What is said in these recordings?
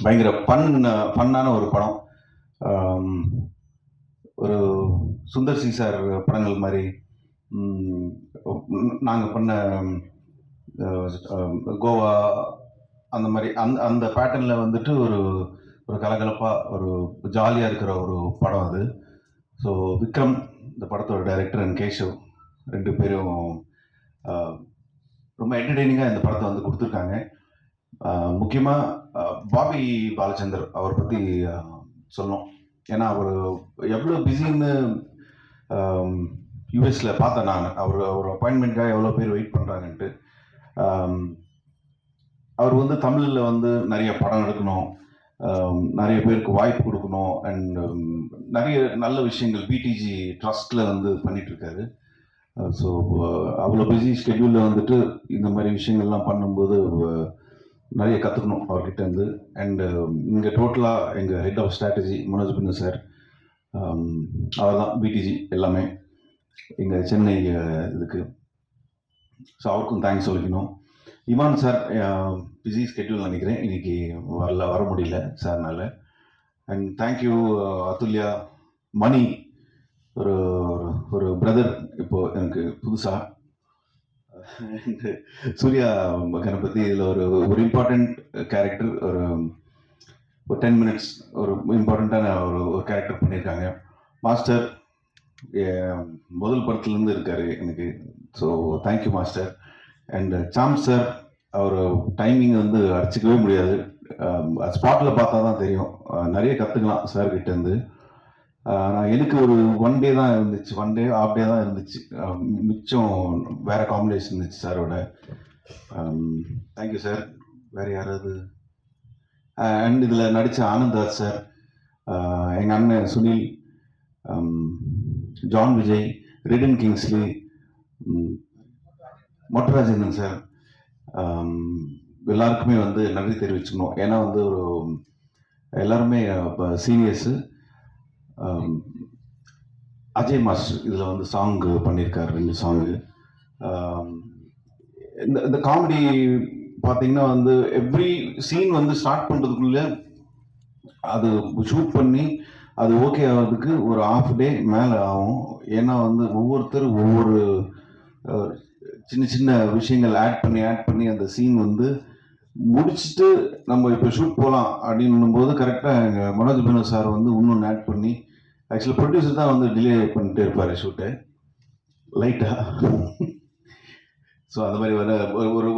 பயங்கர ஃபன்னான ஒரு படம். ஒரு சுந்தர் சி சார் படங்கள் மாதிரி நாங்கள் பண்ண கோவா அந்த மாதிரி அந்த பேட்டர்னில் வந்துட்டு ஒரு ஒரு கலகலப்பாக ஒரு ஜாலியாக இருக்கிற ஒரு படம் அது. ஸோ விக்ரம் இந்த படத்தோட டைரக்டர் அண்ட் கேஷவ் ரெண்டு பேரும் ரொம்ப என்டர்டெய்னிங்காக இந்த படத்தை வந்து கொடுத்துருக்காங்க. முக்கியமாக பாபி பாலச்சந்தர் அவர் பற்றி சொல்லணும். ஏன்னா அவர் எவ்வளோ பிஸின்னு யூஎஸில் பார்த்தேன் நான். அவர் அப்பாயின்மெண்ட்காக எவ்வளோ பேர் வெயிட் பண்ணுறாங்கன்ட்டு. அவர் வந்து தமிழில் வந்து நிறைய படம் எடுக்கணும், நிறைய பேருக்கு வாய்ப்பு கொடுக்கணும், அண்ட் நிறைய நல்ல விஷயங்கள் பிடிஜி ட்ரஸ்ட்டில் வந்து பண்ணிகிட்ருக்காரு. ஸோ அவ்வளோ பிஸி ஸ்கெட்யூலில் வந்துட்டு இந்த மாதிரி விஷயங்கள்லாம் பண்ணும்போது நிறைய கற்றுக்கணும் அவர்கிட்ட இருந்து. அண்டு இங்கே டோட்டலாக எங்கள் ஹெட் ஆஃப் ஸ்ட்ராட்டஜி மனோஜ் பின்னு சார், அவர் தான் பிடிஜி எல்லாமே எங்கள் சென்னை இதுக்கு. ஸோ அவருக்கும் தேங்க்ஸ் சொல்லிக்கணும். இமான் சார் பிஸி ஸ்கெட்யூல் நினைக்கிறேன், இன்னைக்கு வர முடியல சார்னால. அண்ட் தேங்க்யூ அதுல்யா, மணி ஒரு ஒரு பிரதர் இப்போது எனக்கு புதுசாக. சூர்யா கணபதி இதில் ஒரு இம்பார்ட்டண்ட் கேரக்டர், ஒரு 10 minutes ஒரு இம்பார்ட்டண்ட்டான ஒரு கேரக்டர் பண்ணியிருக்காங்க. மாஸ்டர் முதல் படத்துலேருந்து இருக்கார் எனக்கு. So thank you master. And Sam sir, அவர் டைமிங் வந்து அடிச்சிக்கவே முடியாது, ஸ்பாட்டில் பார்த்தா தான் தெரியும். நிறைய கற்றுக்கலாம் சார்கிட்டேருந்து. நான் எனக்கு ஒரு 1 day தான் இருந்துச்சு, 1 day ½ day தான் இருந்துச்சு, மிச்சம் வேறு காம்பினேஷன் இருந்துச்சு சாரோட. Thank you sir. வேறு யாராவது? அண்ட் இதில் நடித்த ஆனந்தாஸ் சார், எங்கள் அண்ணன் Sunil, John Vijay, written Kingsley, Motta Rajendran sir, எல்லாருக்குமே வந்து நன்றி தெரிவிச்சுக்கணும். ஏன்னா வந்து ஒரு எல்லாருமே இப்போ சீனியர்ஸு. அஜய் மாஸ்டர் இதில் வந்து சாங் பண்ணியிருக்காரு, 2 சாங்கு. இந்த காமெடி பார்த்தீங்கன்னா வந்து எவ்ரி சீன் வந்து ஸ்டார்ட் பண்ணுறதுக்குள்ளே அது ஷூட் பண்ணி அது ஓகே ஆகிறதுக்கு ஒரு ½ day மேலே ஆகும். ஏன்னா வந்து ஒவ்வொருத்தர் ஒவ்வொரு சின்ன சின்ன விஷயங்கள் ஆட் பண்ணி அந்த சீன் வந்து முடிச்சுட்டு நம்ம இப்போ ஷூட் போகலாம் அப்படின்னும் போது கரெக்டாக எங்கள் மனோஜ் பினோ சார் வந்து இன்னொன்று ஆட் பண்ணி, ஆக்சுவலாக ப்ரொடியூசர் தான் வந்து டிலே பண்ணிட்டே இருப்பார் ஷூட்டை லைட்டாக. ஸோ அந்த மாதிரி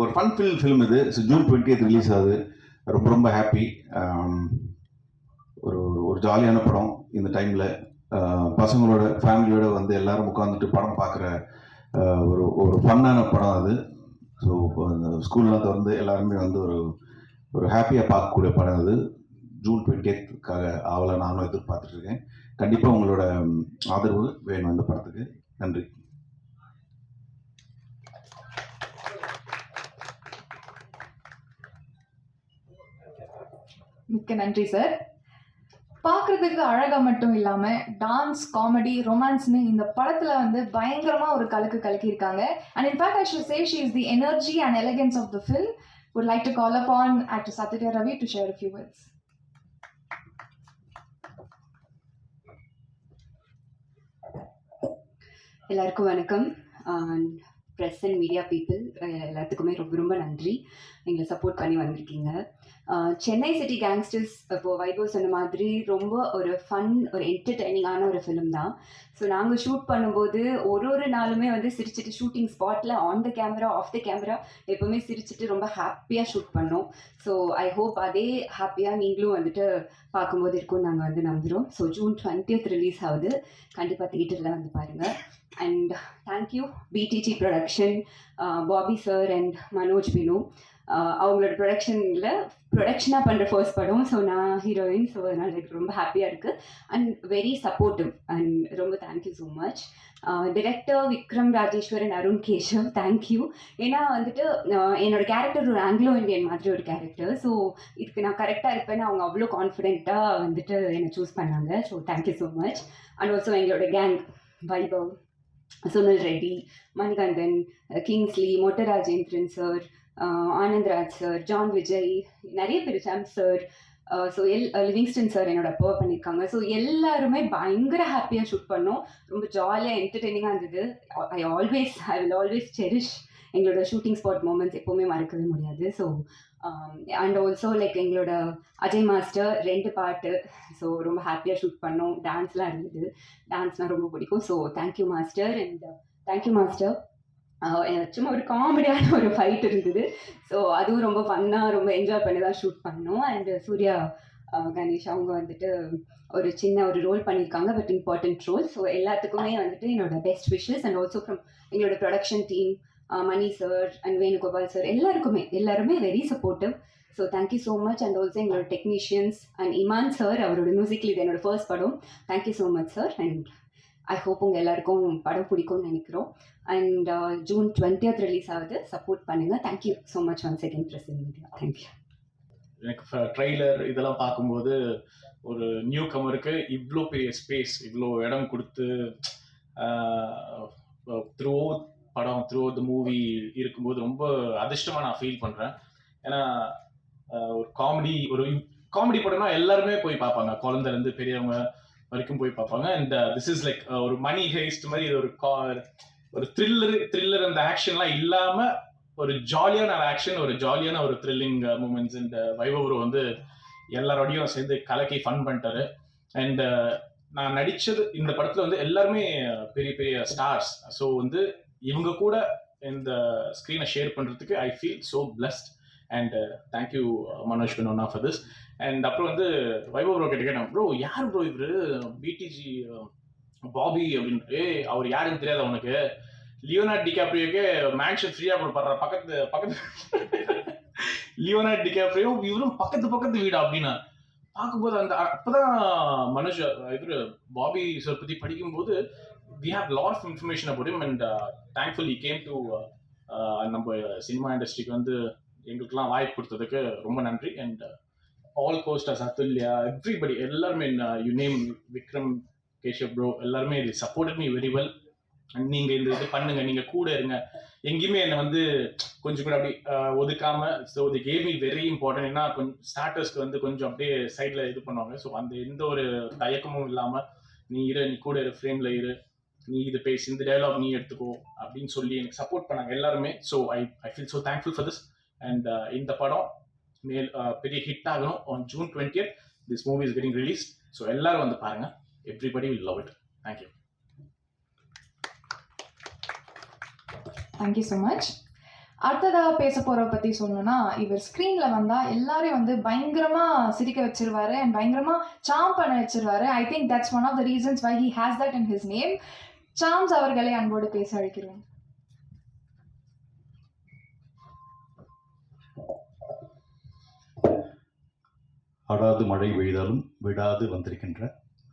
ஒரு ஃபன் ஃபில்ம் இது. ஸோ June 20th ரிலீஸ் ஆகுது. ரொம்ப ரொம்ப ஹாப்பி. ஒரு ஜாலியான படம். இந்த டைமில் பசங்களோட ஃபேமிலியோட வந்து எல்லாரும் உட்காந்துட்டு படம் பார்க்குற ஒரு ஃபன்னான படம் அது. ஸோ அந்த ஸ்கூல்லாம் திறந்து எல்லாருமே வந்து ஒரு ஹாப்பியாக பார்க்கக்கூடிய படம் அது. June 20th ஆவலை நானும் எதிர்பார்த்துட்ருக்கேன். கண்டிப்பாக உங்களோட ஆதரவு வேணும் இந்த படத்துக்கு. நன்றி. மிக்க நன்றி சார். பார்க்குறதுக்கு அழகாக மட்டும் இல்லாமல் டான்ஸ், காமெடி, ரொமான்ஸ்னு இந்த படத்தில் வந்து பயங்கரமாக ஒரு கலக்கியிருக்காங்க. And in fact I should say she is the energy and elegance of the film. Would like to call upon actor Sathya Ravi to share a few words. எல்லாருக்கும் வணக்கம். ப்ரெஸ் அண்ட் மீடியா பீப்புள் எல்லாத்துக்குமே ரொம்ப ரொம்ப நன்றி, எங்களை support பண்ணி வந்திருக்கீங்க. Chennai city gangsters இப்போது வைபவ் சொன்ன மாதிரி ரொம்ப ஒரு ஃபன், ஒரு என்டர்டெய்னிங்கான ஒரு ஃபிலிம் தான். ஸோ நாங்கள் ஷூட் பண்ணும்போது ஒரு நாளுமே வந்து சிரிச்சிட்டு, ஷூட்டிங் ஸ்பாட்டில் on the camera, off the camera எப்போவுமே சிரிச்சிட்டு ரொம்ப ஹாப்பியாக ஷூட் பண்ணோம். ஸோ ஐ ஹோப் அதே ஹாப்பியாக நீங்களும் வந்துட்டு பார்க்கும்போது இருக்கும்னு நாங்கள் வந்து நம்புகிறோம். ஸோ June 20th ரிலீஸ் ஆகுது, கண்டிப்பாக தியேட்டரில் வந்து பாருங்கள். And thank you PDG production, Bobby sir and Manoj Binu. அவங்களோட ப்ரொடக்ஷனாக பண்ணுற ஃபர்ஸ்ட் படம். ஸோ நான் ஹீரோயின். ஸோ அதனால் எனக்கு ரொம்ப ஹாப்பியாக இருக்குது அண்ட் வெரி சப்போர்ட்டிவ். அண்ட் ரொம்ப thank you so much. Director Vikram Rajeswaran, Arun Keshav, thank you. ஏன்னா வந்துட்டு என்னோட கேரக்டர் ஒரு ஆங்கிலோ இண்டியன் மாதிரி ஒரு கேரக்டர். ஸோ இதுக்கு நான் கரெக்டாக இருப்பேன்னு அவங்க அவ்வளோ கான்ஃபிடென்ட்டாக வந்துட்டு என்னை சூஸ் பண்ணாங்க. So thank you so much. And also எங்களோட gang Vaibhav, Sunil Reddy, Manikandan, Kingsley, Motta Rajendran sir, Anandraj sir, John Vijay, நிறைய பேர், Sam sir, so Livingston sir என்னோட அப்பா பண்ணியிருக்காங்க. ஸோ எல்லாருமே பயங்கர ஹாப்பியாக ஷூட் பண்ணோம். ரொம்ப ஜாலியாக என்டர்டெய்னிங்காக இருந்தது. ஐ வில் ஆல்வேஸ் செரிஷ் எங்களோட ஷூட்டிங் ஸ்பாட் மூமெண்ட்ஸ் எப்போவுமே மறக்கவே முடியாது. ஸோ அண்ட் ஆல்சோ லைக் எங்களோட அஜய் மாஸ்டர் 2 பாட்டு. ஸோ ரொம்ப ஹாப்பியாக ஷூட் பண்ணோம். டான்ஸ்லாம் இருந்தது. டான்ஸ்லாம் ரொம்ப பிடிக்கும். So thank you master and thank you master. சும்மா ஒரு காமெடியான ஒரு ஃபைட் இருந்தது. ஸோ அதுவும் ரொம்ப ஃபன்னாக ரொம்ப என்ஜாய் பண்ணி தான் ஷூட் பண்ணோம். அண்ட் சூர்யா கணேஷ் அவங்க வந்துட்டு ஒரு சின்ன ஒரு ரோல் பண்ணியிருக்காங்க, பட் இம்பார்ட்டன்ட் ரோல். ஸோ எல்லாத்துக்குமே வந்துட்டு என்னோட best wishes and also from எங்களோட production team, Mani sir and Venugopal sir எல்லாருமே very supportive. So thank you so much. And also எங்களோட டெக்னீஷியன்ஸ் அண்ட் இமான் சார், அவரோட மியூசிக்கில் இது என்னோட ஃபர்ஸ்ட் படம். Thank you so much sir. And I hope உங்கள் எல்லாருக்கும் படம் பிடிக்கும்னு நினைக்கிறோம். அண்ட் June 20th ரிலீஸ் ஆகுது. சப்போர்ட் பண்ணுங்கள். Thank you so much once again present media. Thank you. எனக்கு ட்ரெய்லர் இதெல்லாம் பார்க்கும்போது ஒரு நியூ கமருக்கு இவ்வளோ பெரிய ஸ்பேஸ், இவ்வளோ இடம் கொடுத்து த்ரூ படம் த்ரூ த மூவி இருக்கும்போது ரொம்ப அதிர்ஷ்டமாக நான் ஃபீல் பண்ணுறேன். ஏன்னா ஒரு காமெடி படம்னா எல்லாருமே போய் பார்ப்பாங்க, குழந்தைலேருந்து பெரியவங்க வரைக்கும் போய் பார்ப்பாங்க. அண்ட் திஸ் இஸ் லைக் ஒரு மணி ஹெய்ஸ்ட் மாதிரி ஒரு த்ரில்லர் அந்த ஆக்ஷன்லாம் இல்லாமல் ஒரு ஜாலியான ஆக்ஷன், ஒரு ஜாலியான ஒரு த்ரில்லிங் மூமெண்ட்ஸ். இந்த வைபவ் வந்து எல்லாரோடையும் சேர்ந்து கலக்கி ஃபன் பண்ணிட்டாரு. அண்ட் நான் நடிச்சது இந்த படத்துல வந்து எல்லாருமே பெரிய பெரிய ஸ்டார்ஸ். ஸோ வந்து இவங்க கூட இந்த ஸ்க்ரீனை ஷேர் பண்றதுக்கு I feel so blessed. And thank you Manoj பினோனா ஃபார் திஸ். அண்ட் அப்புறம் வந்து வைபவ் ப்ரோ கிட்ட கேட்டேன், ப்ரோ யார் ப்ரோ இவரு பிடிஜி பாபி அப்படின்ட்டு, அவர் யாருன்னு தெரியாது அவனுக்கு, லியோனார்டோ டிகாப்ரியோக்கு மேன்ஷன் ஃப்ரீயா கொடுப்பாரு பக்கத்து லியோனார்டோ டிகாப்ரியோ இவரும் பக்கத்து வீடு அப்படின்னா பார்க்கும்போது அப்பதான் மனோஜ் இவரு பாபி சார் பத்தி படிக்கும்போது we have lot of information about him and thankfully he came to நம்ம சினிமா இண்டஸ்ட்ரிக்கு வந்து எங்களுக்குலாம் வாய்ப்பு கொடுத்ததுக்கு ரொம்ப நன்றி. And all costars Athulya everybody எல்லாருமே you name Vikram Keshav bro எல்லாருமே சப்போர்ட்டட் மீ வெரி வெல். நீங்க இந்த இது பண்ணுங்க, நீங்க கூட இருங்க, எங்கேயுமே என்னை வந்து கொஞ்சம் கூட அப்படி ஒதுக்காம. So the game me very important. ஏன்னா கொஞ்சம் ஸ்டார்டர்ஸ்க்கு வந்து கொஞ்சம் அப்படியே சைட்ல இது பண்ணுவாங்க. ஸோ அந்த எந்த ஒரு தயக்கமும் இல்லாம நீ கூட இரு, ஃப்ரேம்ல இரு, நீ இது பேசி இந்த டயலாக் நீ எடுத்துக்கோ அப்படின்னு சொல்லி எனக்கு சப்போர்ட் பண்ணாங்க எல்லாருமே. So I feel so thankful for this. And இந்த படம் பெரிய ஹிட் ஆகணும். On June 20th this movie is getting release. So எல்லாரும் வந்து பாருங்க. Everybody will love it. Thank you. Thank you so much. அடுத்ததாக பேச போகிறவ பற்றி சொல்லணும்னா, இவர் ஸ்க்ரீனில் வந்தால் எல்லாரையும் வந்து பயங்கரமாக சிரிக்க வச்சிருவாரு அண்ட் பயங்கரமாக சாம் பண்ண வச்சிருவாரு. I think that's one of the reasons why he has that in his name. சாம்ஸ் அவர்களை அன்போடு பேச அழைக்கிறோம். அடாது மழை பெய்தாலும் விடாது வந்திருக்கின்ற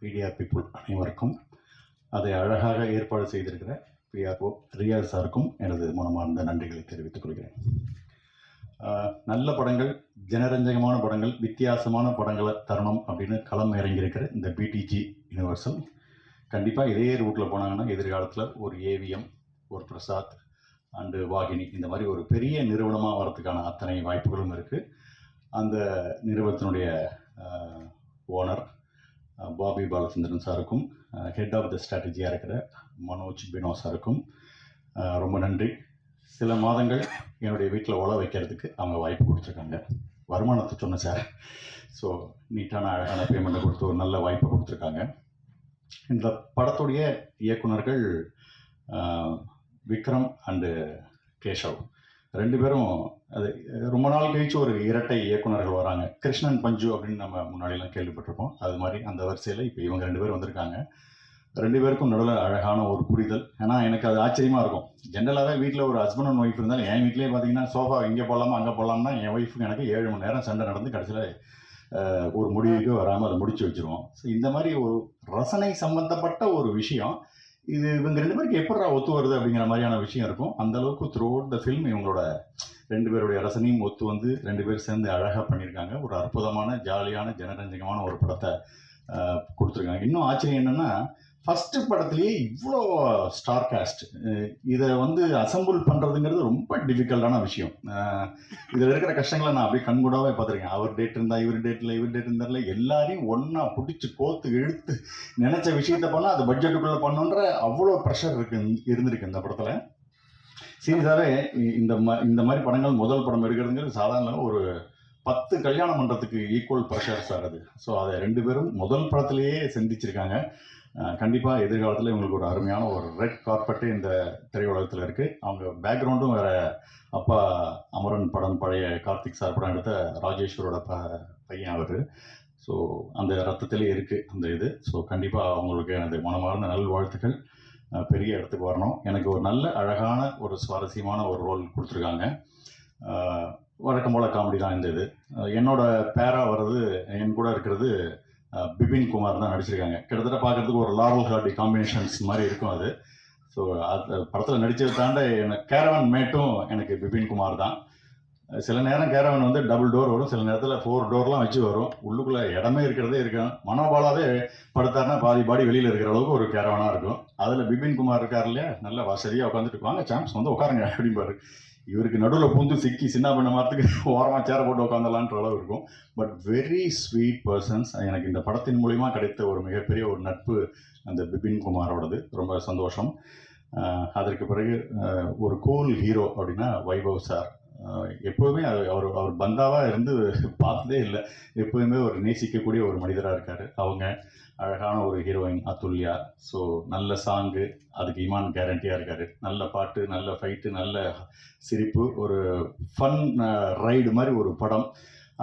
மீடியா பீப்புள் அனைவருக்கும், அதை அழகாக ஏற்பாடு செய்திருக்கிற பிஆர்ஓ ரியாஸ் சாருக்கும் எனது மனமார்ந்த நன்றிகளை தெரிவித்துக் கொள்கிறேன். நல்ல படங்கள், ஜனரஞ்சகமான படங்கள், வித்தியாசமான படங்களை தரணும் அப்படின்னு களம் இறங்கியிருக்கிற இந்த பிடிஜி யூனிவர்சல் கண்டிப்பாக இதே ரூட்டில் போனாங்கன்னா எதிர்காலத்தில் ஒரு ஏவிஎம், ஒரு பிரசாத் அண்டு வாகினி இந்த மாதிரி ஒரு பெரிய நிறுவனமாக வரதுக்கான அத்தனை வாய்ப்புகளும் இருக்குது. அந்த நிறுவனத்தினுடைய ஓனர் பாபி பாலச்சந்திரன் சாருக்கும், ஹெட் ஆஃப் த ஸ்ட்ராட்டஜியாக இருக்கிற மனோஜ் பினோ சாருக்கும் ரொம்ப நன்றி. சில மாதங்கள் என்னுடைய வீட்டில் உழ வைக்கிறதுக்கு அவங்க வாய்ப்பு கொடுத்துருக்காங்க. வருமானத்தை சொன்னேன் சார். ஸோ நீட்டான அழகான பேமெண்ட்டை கொடுத்து ஒரு நல்ல வாய்ப்பை கொடுத்துருக்காங்க. இந்த படத்துடைய இயக்குனர்கள் விக்ரம் அண்டு கேஷவ் ரெண்டு பேரும் அது ரொம்ப நாள் கழிச்சு ஒரு இரட்டை இயக்குனர்கள் வராங்க. கிருஷ்ணன் பஞ்சு அப்படின்னு நம்ம முன்னாடியெல்லாம் கேள்விப்பட்டிருப்போம். அது மாதிரி அந்த வரிசையில் இப்போ இவங்க ரெண்டு பேரும் வந்திருக்காங்க. ரெண்டு பேருக்கும் நடுவில் அழகான ஒரு புரிதல். ஏன்னா எனக்கு அது ஆச்சரியமாக இருக்கும். ஜென்ரலாகவே வீட்டில் ஒரு ஹஸ்பண்ட் அண்ட் ஒய்ஃப் இருந்தாலும், என் வீட்டிலே பார்த்தீங்கன்னா சோஃபா இங்கே போகலாமா அங்கே போகலாம்னா என் ஒய்ஃபுக்கு எனக்கு 7 மணி நேரம் சண்டை நடந்து கடைசியில் ஒரு முடிவுக்கு வராமல் அதை முடிச்சு வச்சுருவோம். ஸோ இந்த மாதிரி ஒரு ரசனை சம்பந்தப்பட்ட ஒரு விஷயம் இது இவங்க ரெண்டு பேருக்கு எப்படா ஒத்து வருது அப்படிங்கிற மாதிரியான விஷயம் இருக்கும். அந்தளவுக்கு த்ரூ அவுட் த ஃபில்ம் இவங்களோட ரெண்டு பேருடைய ரசனையும் ஒத்து வந்து ரெண்டு பேர் சேர்ந்து அழகாக பண்ணியிருக்காங்க. ஒரு அற்புதமான ஜாலியான ஜனரஞ்சகமான ஒரு படத்தை கொடுத்துருக்காங்க. இன்னும் ஆச்சரியம் என்னென்னா, ஃபர்ஸ்ட் படத்துலேயே இவ்வளோ ஸ்டார் காஸ்ட் இதை வந்து அசம்பிள் பண்ணுறதுங்கிறது ரொம்ப டிஃபிகல்ட்டான விஷயம். இதில் இருக்கிற கஷ்டங்களை நான் அப்படியே கண்கூடாவே பார்த்துருக்கேன். அவர் டேட் இருந்தால் இவர் டேட்டில் இவர் டேட் இருந்தால எல்லாரையும் ஒன்றா பிடிச்சி கோத்து இழுத்து நினச்ச விஷயத்த பண்ணால் அது பட்ஜெட்டுக்குள்ளே பண்ணுன்ற அவ்வளோ ப்ரெஷர் இருந்திருக்கு இந்த படத்தில். சீரியஸாகவே இந்த மாதிரி படங்கள் முதல் படம் எடுக்கிறதுங்கிறது சாதாரண ஒரு 10 கல்யாணம் பண்ணுறதுக்கு ஈக்குவல் ப்ரெஷர் சார் அது. ஸோ அதை 2 பேரும் முதல் படத்துலேயே சிந்திச்சிருக்காங்க. கண்டிப்பாக எதிர்காலத்தில் இவங்களுக்கு ஒரு அருமையான ஒரு ரெட் கார்பெட்டு இந்த திரையுலகத்தில் இருக்குது. அவங்க பேக்ரவுண்டும் வேறு அப்பா அமரன் படம் பழைய கார்த்திக் சார் படம் எடுத்த ராஜேஸ்வரோட பையன் அவர். ஸோ அந்த ரத்தத்திலே இருக்குது அந்த இது. ஸோ கண்டிப்பாக அவங்களுக்கு எனது மனமார்ந்த நல்வாழ்த்துக்கள். பெரிய இடத்துக்கு வரணும். எனக்கு ஒரு நல்ல அழகான ஒரு சுவாரஸ்யமான ஒரு ரோல் கொடுத்துருக்காங்க. வழக்கம் போல் காமெடி தான் இந்த இது. என்னோட பேராக வர்றது என் கூட இருக்கிறது பிபின் குமார் தான் நடிச்சிருக்காங்க. கிட்டத்தட்ட பார்க்குறதுக்கு ஒரு லாரல் ஹார்டி காம்பினேஷன்ஸ் மாதிரி இருக்கும் அது. ஸோ அது படத்தில் நடித்ததை தாண்ட எனக்கு கேரவன் மேட்டும் எனக்கு பிபின் குமார் தான். சில நேரம் கேரவன் வந்து டபுள் டோர் வரும், சில நேரத்தில் 4 டோர்லாம் வச்சு வரும். உள்ளுக்குள்ளே இடமே இருக்கிறதே இருக்கும். மனோபாலாவே படுத்தாருன்னா பாதி பாடி வெளியில் இருக்கிற அளவுக்கு ஒரு கேரவனாக இருக்கும். அதில் பிபின் குமார் இருக்கார் இல்லையா, நல்ல வசதியாக உட்காந்துட்டு வாங்க சாம்ஸ் வந்து உட்காருங்க அப்படிம்பாரு. இவருக்கு நடுவில் பூந்து சிக்கி சின்ன பண்ண மாதத்துக்கு ஓரமாக சேர போட்டு உட்காந்துலான்ற அளவு இருக்கும். But very sweet persons. எனக்கு இந்த படத்தின் மூலிமா கிடைத்த ஒரு மிகப்பெரிய ஒரு நட்பு அந்த பிபின் குமாரோடது. ரொம்ப சந்தோஷம். அதற்கு பிறகு ஒரு கூல் ஹீரோ அப்படின்னா வைபவ் சார். எப்போதுமே அவர் பந்தாவாக இருந்து பார்த்ததே இல்லை. எப்போதுமே ஒரு நேசிக்கக்கூடிய ஒரு மனிதராக இருக்கார். அவங்க அழகான ஒரு ஹீரோயின் அதுல்யா. ஸோ நல்ல சாங்கு, அதுக்கு இமான் கேரண்டியாக இருக்கார். நல்ல பாட்டு, நல்ல ஃபைட்டு, நல்ல சிரிப்பு, ஒரு ஃபன் ரைடு மாதிரி ஒரு படம்.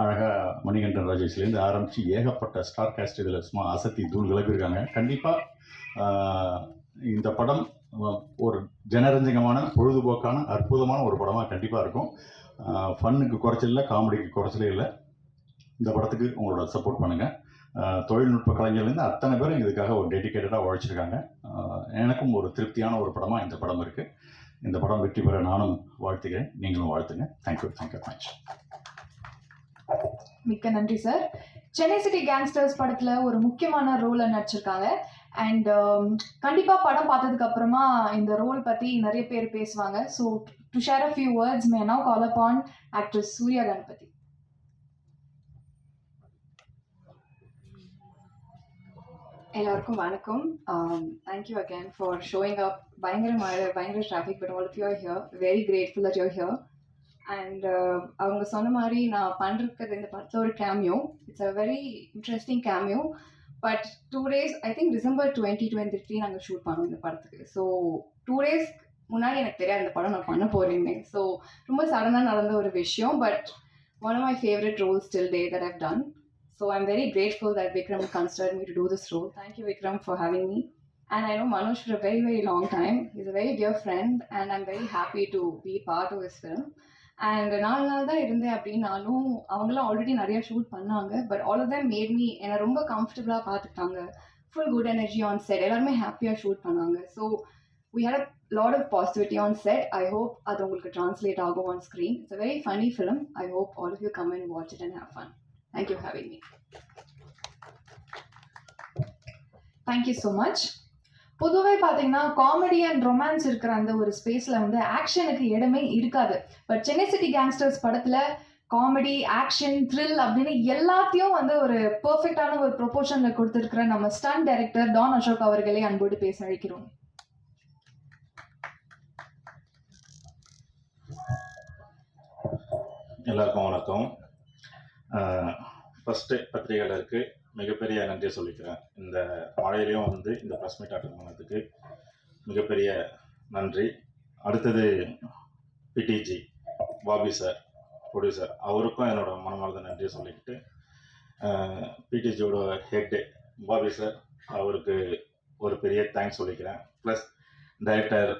அழகாக மணிகண்டன் ராஜேஷ்லேருந்து ஆரம்பித்து ஏகப்பட்ட ஸ்டார் காஸ்ட் இதில் சும்மா அசத்தி தூள் கிளப்பியிருக்காங்க. கண்டிப்பாக இந்த படம் ஒரு ஜனரஞ்சகமான பொழுதுபோக்கான அற்புதமான ஒரு படமாக கண்டிப்பாக இருக்கும். ஃபன்னுக்கு குறைச்சல் இல்லை, காமெடிக்கு குறைச்சலே இல்லை. இந்த படத்துக்கு உங்களோட சப்போர்ட் பண்ணுங்கள். தொழில்நுட்ப கலைஞர்லேருந்து அத்தனை பேரும் இதுக்காக ஒரு டெடிக்கேட்டடாக உழைச்சிருக்காங்க. எனக்கும் ஒரு திருப்தியான ஒரு படமாக இந்த படம் இருக்குது. இந்த படம் வெற்றி பெற நானும் வாழ்த்துக்கிறேன், நீங்களும் வாழ்த்துங்க. Thank you much. மிக்க நன்றி சார். சென்னை சிட்டி கேங்ஸ்டர்ஸ் படத்துல ஒரு முக்கியமான ரோலை நடிச்சிருக்காங்க. அண்ட் கண்டிப்பா படம் பார்த்ததுக்கு அப்புறமா இந்த ரோல் பத்தி நிறைய பேர் பேசுவாங்க. So to share a few words may now call upon actress Surya Ganapathi. எல்லாருக்கும் வணக்கம். Thank you again for showing up. பயங்கர மழை, பயங்கர traffic, but all of you are here. Very grateful that you are here. And அவங்க சொன்ன மாதிரி நான் பண்ணுறது இந்த படத்தில் ஒரு cameo. It's a very interesting cameo. But 2 days, I think December 2023 நாங்கள் ஷூட் பண்ணோம் இந்த படத்துக்கு. ஸோ 2 days முன்னாடி எனக்கு தெரியாது இந்த படம் நான் பண்ண போகிறேன்னு. ஸோ ரொம்ப சடனாக நடந்த ஒரு விஷயம். But one of my favourite roles till date that I've done. So I'm very grateful that Vikram considered me to do this role. Thank you, Vikram, for having me. And I know Manoj for a very, very long time. He's a very dear friend, and I'm very happy to be part of his film. And 4 நாள் தான் இருந்தேன் அப்படின்னாலும் அவங்களாம் already நிறைய shoot பண்ணாங்க. But all of them made me என்னை ரொம்ப கம்ஃபர்டபுளாக பார்த்துட்டாங்க. Full good energy on set. எல்லாருமே ஹாப்பியாக ஷூட் பண்ணாங்க. So we had a lot of positivity on set. I hope அது உங்களுக்கு translate ஆகும் on screen. It's a very funny film. I hope all of you come and watch it and have fun. Thank you for having me. Thank you so much. பொதுவே பார்த்தீங்கன்னா comedy and romance இருக்கிற அந்த ஒரு ஸ்பேஸில் வந்து ஆக்ஷனுக்கு இடமே இருக்காது. But Chennai city gangsters படத்தில் comedy, action, thrill அப்படின்னு எல்லாத்தையும் வந்து ஒரு பெர்ஃபெக்டான ஒரு ப்ரொபோர்ஷனில் கொடுத்துருக்கிற நம்ம ஸ்டன் டைரக்டர் டான் அசோக் அவர்களே அன்போடு பேச அழைக்கிறோம். எல்லாருக்கும் வணக்கம். ஃபஸ்ட்டு பத்திரிகையாளருக்கு மிகப்பெரிய நன்றியை சொல்லிக்கிறேன். இந்த மழையிலையும் வந்து இந்த ப்ரெஸ் மீட் அட்டன் பண்ணதுக்கு மிகப்பெரிய நன்றி. அடுத்தது பிடிஜி பாபி சார், ப்ரொடியூசர், அவருக்கும் என்னோட மனமார்ந்த நன்றியை சொல்லிக்கிட்டு பிடிஜியோட ஹெட்டு பாபி சார், அவருக்கு ஒரு பெரிய தேங்க்ஸ் சொல்லிக்கிறேன். Plus director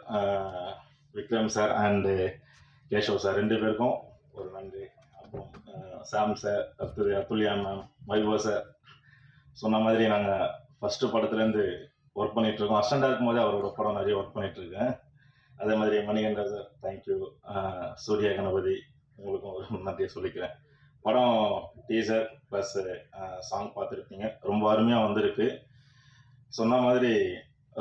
Vikram sir and Keshav sir 2 பேருக்கும் ஒரு நன்றி. அப்புறம் சாம் சார், அடுத்தது அதுல்யா மேம், வைபவ் சார். சொன்ன மாதிரி நாங்கள் ஃபஸ்ட்டு படத்துலேருந்து ஒர்க் பண்ணிகிட்ருக்கோம். அசிஸ்டண்டாக இருக்கும்போது அவரோட படம் நிறைய ஒர்க் பண்ணிகிட்ருக்கேன். அதே மாதிரி மணிகண்டன் சார், தேங்க்யூ. சூர்யா கணபதி, உங்களுக்கும் ஒரு நன்றியை சொல்லிக்கிறேன். படம் டீசர் ப்ளஸ் சாங் பார்த்துருப்பீங்க, ரொம்ப அருமையாக வந்திருக்கு. சொன்ன மாதிரி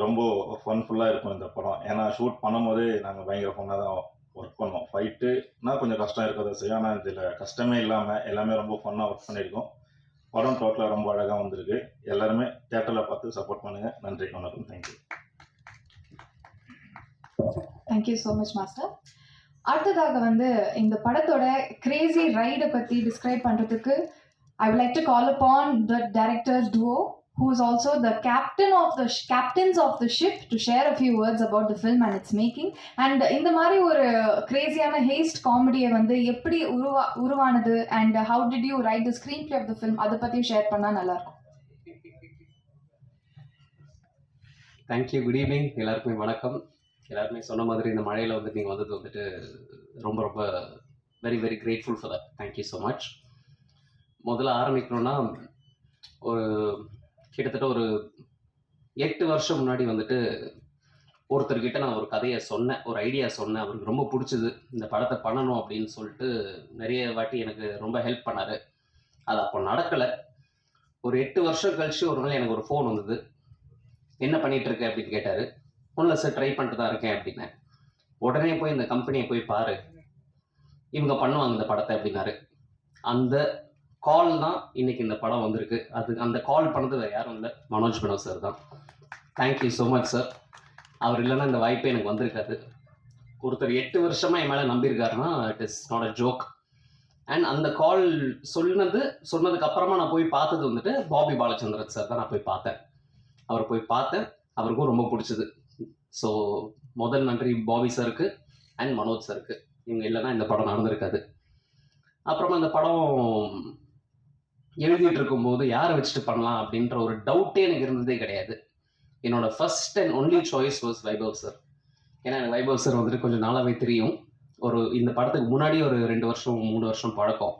ரொம்ப ஃபன்ஃபுல்லாக இருக்கும் இந்த படம். ஏன்னா ஷூட் பண்ணும்போதே நாங்கள் பயங்கர ஃபன்னாக தான் ஒர்க் பண்ணோம். ஃபைட்டுனா கொஞ்சம் கஷ்டம் இருக்க தான் செய்யும். ஆனால் இதில் கஷ்டமே இல்லாமல் எல்லாமே ரொம்ப ஃபன்னாக ஒர்க் பண்ணியிருக்கோம். படம் டோட்டலாக ரொம்ப அழகாக வந்திருக்கு. எல்லாருமே தேட்டரில் பார்த்து சப்போர்ட் பண்ணுங்கள். நன்றி, வணக்கம், thank you. Thank you so much master. அடுத்ததாக வந்து இந்த படத்தோட கிரேசி ரைடை பற்றி டிஸ்கிரைப் பண்ணுறதுக்கு I would like to call upon the director's duo, who is also the captains of the ship, to share a few words about the film and its making. And இந்த மாதிரி ஒரு கிரேசியான ஹேஸ்ட் காமெடியை வந்து எப்படி உருவானது and how did you write the screenplay of the film, அதை பற்றியும் share பண்ணால் நல்லாயிருக்கும். தேங்க்யூ. குட் ஈவினிங், எல்லாருக்குமே வணக்கம். எல்லாருமே சொன்ன மாதிரி இந்த மழையில் வந்து நீங்கள் வந்தது வந்துட்டு ரொம்ப ரொம்ப very very grateful for that. Thank you so much. முதல்ல ஆரம்பிக்கணும்னா ஒரு கிட்டத்தட்ட ஒரு 8 வருஷம் முன்னாடி வந்துட்டு ஒருத்தர்கிட்ட நான் ஒரு கதையை சொன்னேன், ஒரு ஐடியா சொன்னேன். அவருக்கு ரொம்ப பிடிச்சது, இந்த படத்தை பண்ணணும் அப்படின்னு சொல்லிட்டு நிறைய வாட்டி எனக்கு ரொம்ப ஹெல்ப் பண்ணார். அது அப்போ நடக்கலை. ஒரு 8 வருஷம் கழிச்சு ஒரு நாள் எனக்கு ஒரு ஃபோன் வந்தது. என்ன பண்ணிகிட்டு இருக்க அப்படின்னு கேட்டார். ஒன்றும் சார், ட்ரை பண்ணிட்டு தான் இருக்கேன் அப்படின்னேன். உடனே போய் இந்த கம்பெனியை போய் பாரு, இவங்க பண்ணுவாங்க இந்த படத்தை அப்படின்னாரு. அந்த கால் தான் இன்னைக்கு இந்த படம் வந்திருக்கு. அது அந்த கால் பண்ணது வேறு யாரும் இல்லை, மனோஜ் வினோத் சார் தான். Thank you so much sir. அவர் இல்லைன்னா இந்த வாய்ப்பே எனக்கு வந்திருக்காது. ஒருத்தர் 8 வருஷமாக என் மேலே நம்பியிருக்காருன்னா it is not a joke. And அந்த கால் சொன்னதுக்கு அப்புறமா நான் போய் பார்த்தது வந்துட்டு பாபி பாலச்சந்திரன் சார் தான். நான் போய் பார்த்தேன், அவரை போய் பார்த்தேன். அவருக்கும் ரொம்ப பிடிச்சது. ஸோ முதல் நன்றி பாபி சாருக்கு அண்ட் மனோஜ் சாருக்கு. இவங்க இல்லைன்னா இந்த படம் நடந்திருக்காது. அப்புறமா இந்த படம் எழுதிட்டு இருக்கும்போது யாரை வச்சுட்டு பண்ணலாம் அப்படின்ற ஒரு டவுட்டே எனக்கு இருந்ததே கிடையாது. என்னோட first and only choice was Vaibhav sir. ஏன்னா எனக்கு வைபவ் சார் வந்துட்டு கொஞ்சம் நாளாகவே தெரியும். இந்த படத்துக்கு முன்னாடி ஒரு 2 வருஷம் 3 வருஷம் பழக்கம்.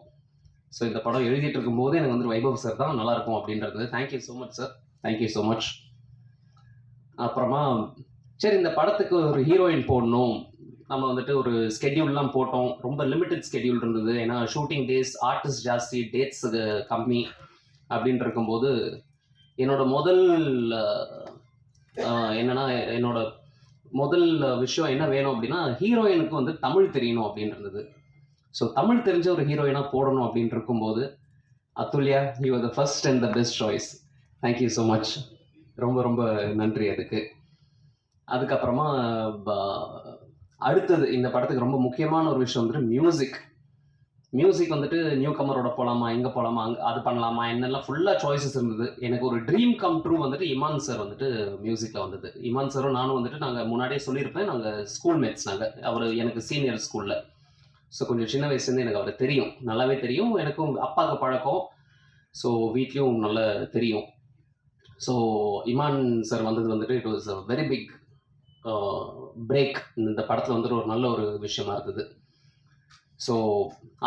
ஸோ இந்த படம் எழுதிட்டு இருக்கும்போது எனக்கு வந்துட்டு வைபவ் சார் தான் நல்லாயிருக்கும் அப்படின்றது. Thank you so much sir, thank you so much. அப்புறமா சரி, இந்த படத்துக்கு ஒரு ஹீரோயின் போடணும். நம்ம வந்துட்டு ஒரு ஸ்கெட்யூல்லாம் போட்டோம். ரொம்ப லிமிட்டட் ஸ்கெட்யூல் இருந்தது. ஏன்னா ஷூட்டிங் டேஸ், ஆர்டிஸ்ட் ஜாஸ்தி, டேட்ஸ் கம்மி அப்படின்னு இருக்கும்போது என்னோட முதல் விஷயம் என்ன வேணும் அப்படின்னா, ஹீரோயினுக்கு வந்து தமிழ் தெரியணும் அப்படின்னு இருந்தது. ஸோ தமிழ் தெரிஞ்ச ஒரு ஹீரோயினாக போடணும் அப்படின்னு இருக்கும்போது Athulya, you are the first and the best choice. Thank you so much, ரொம்ப ரொம்ப நன்றி அதுக்கு. அதுக்கப்புறமா அடுத்தது இந்த படத்துக்கு ரொம்ப முக்கியமான ஒரு விஷயம் வந்துட்டு மியூசிக் வந்துட்டு நியூ கமரோட போகலாமா, எங்கே போகலாமா, அது பண்ணலாமா, என்னெல்லாம் ஃபுல்லாக சாய்ஸஸ் இருந்தது. எனக்கு ஒரு ட்ரீம் கம் ட்ரூ வந்துட்டு இமான் சார் வந்துட்டு மியூசிக்கில் வந்தது. இமான் சாரும் நானும் வந்துட்டு நாங்கள் முன்னாடியே சொல்லியிருப்பேன், நாங்கள் ஸ்கூல் மேட்ஸ். அவர் எனக்கு சீனியர் ஸ்கூலில். ஸோ கொஞ்சம் சின்ன வயசுலேருந்து எனக்கு அவரை தெரியும், நல்லாவே தெரியும். எனக்கும் அப்பாவுக்கு பழக்கம். ஸோ வீட்லேயும் நல்லா தெரியும். ஸோ இமான் சார் வந்தது வந்துட்டு it was a very big break. இந்த படத்தில் வந்துட்டு ஒரு நல்ல ஒரு விஷயமா இருந்தது. ஸோ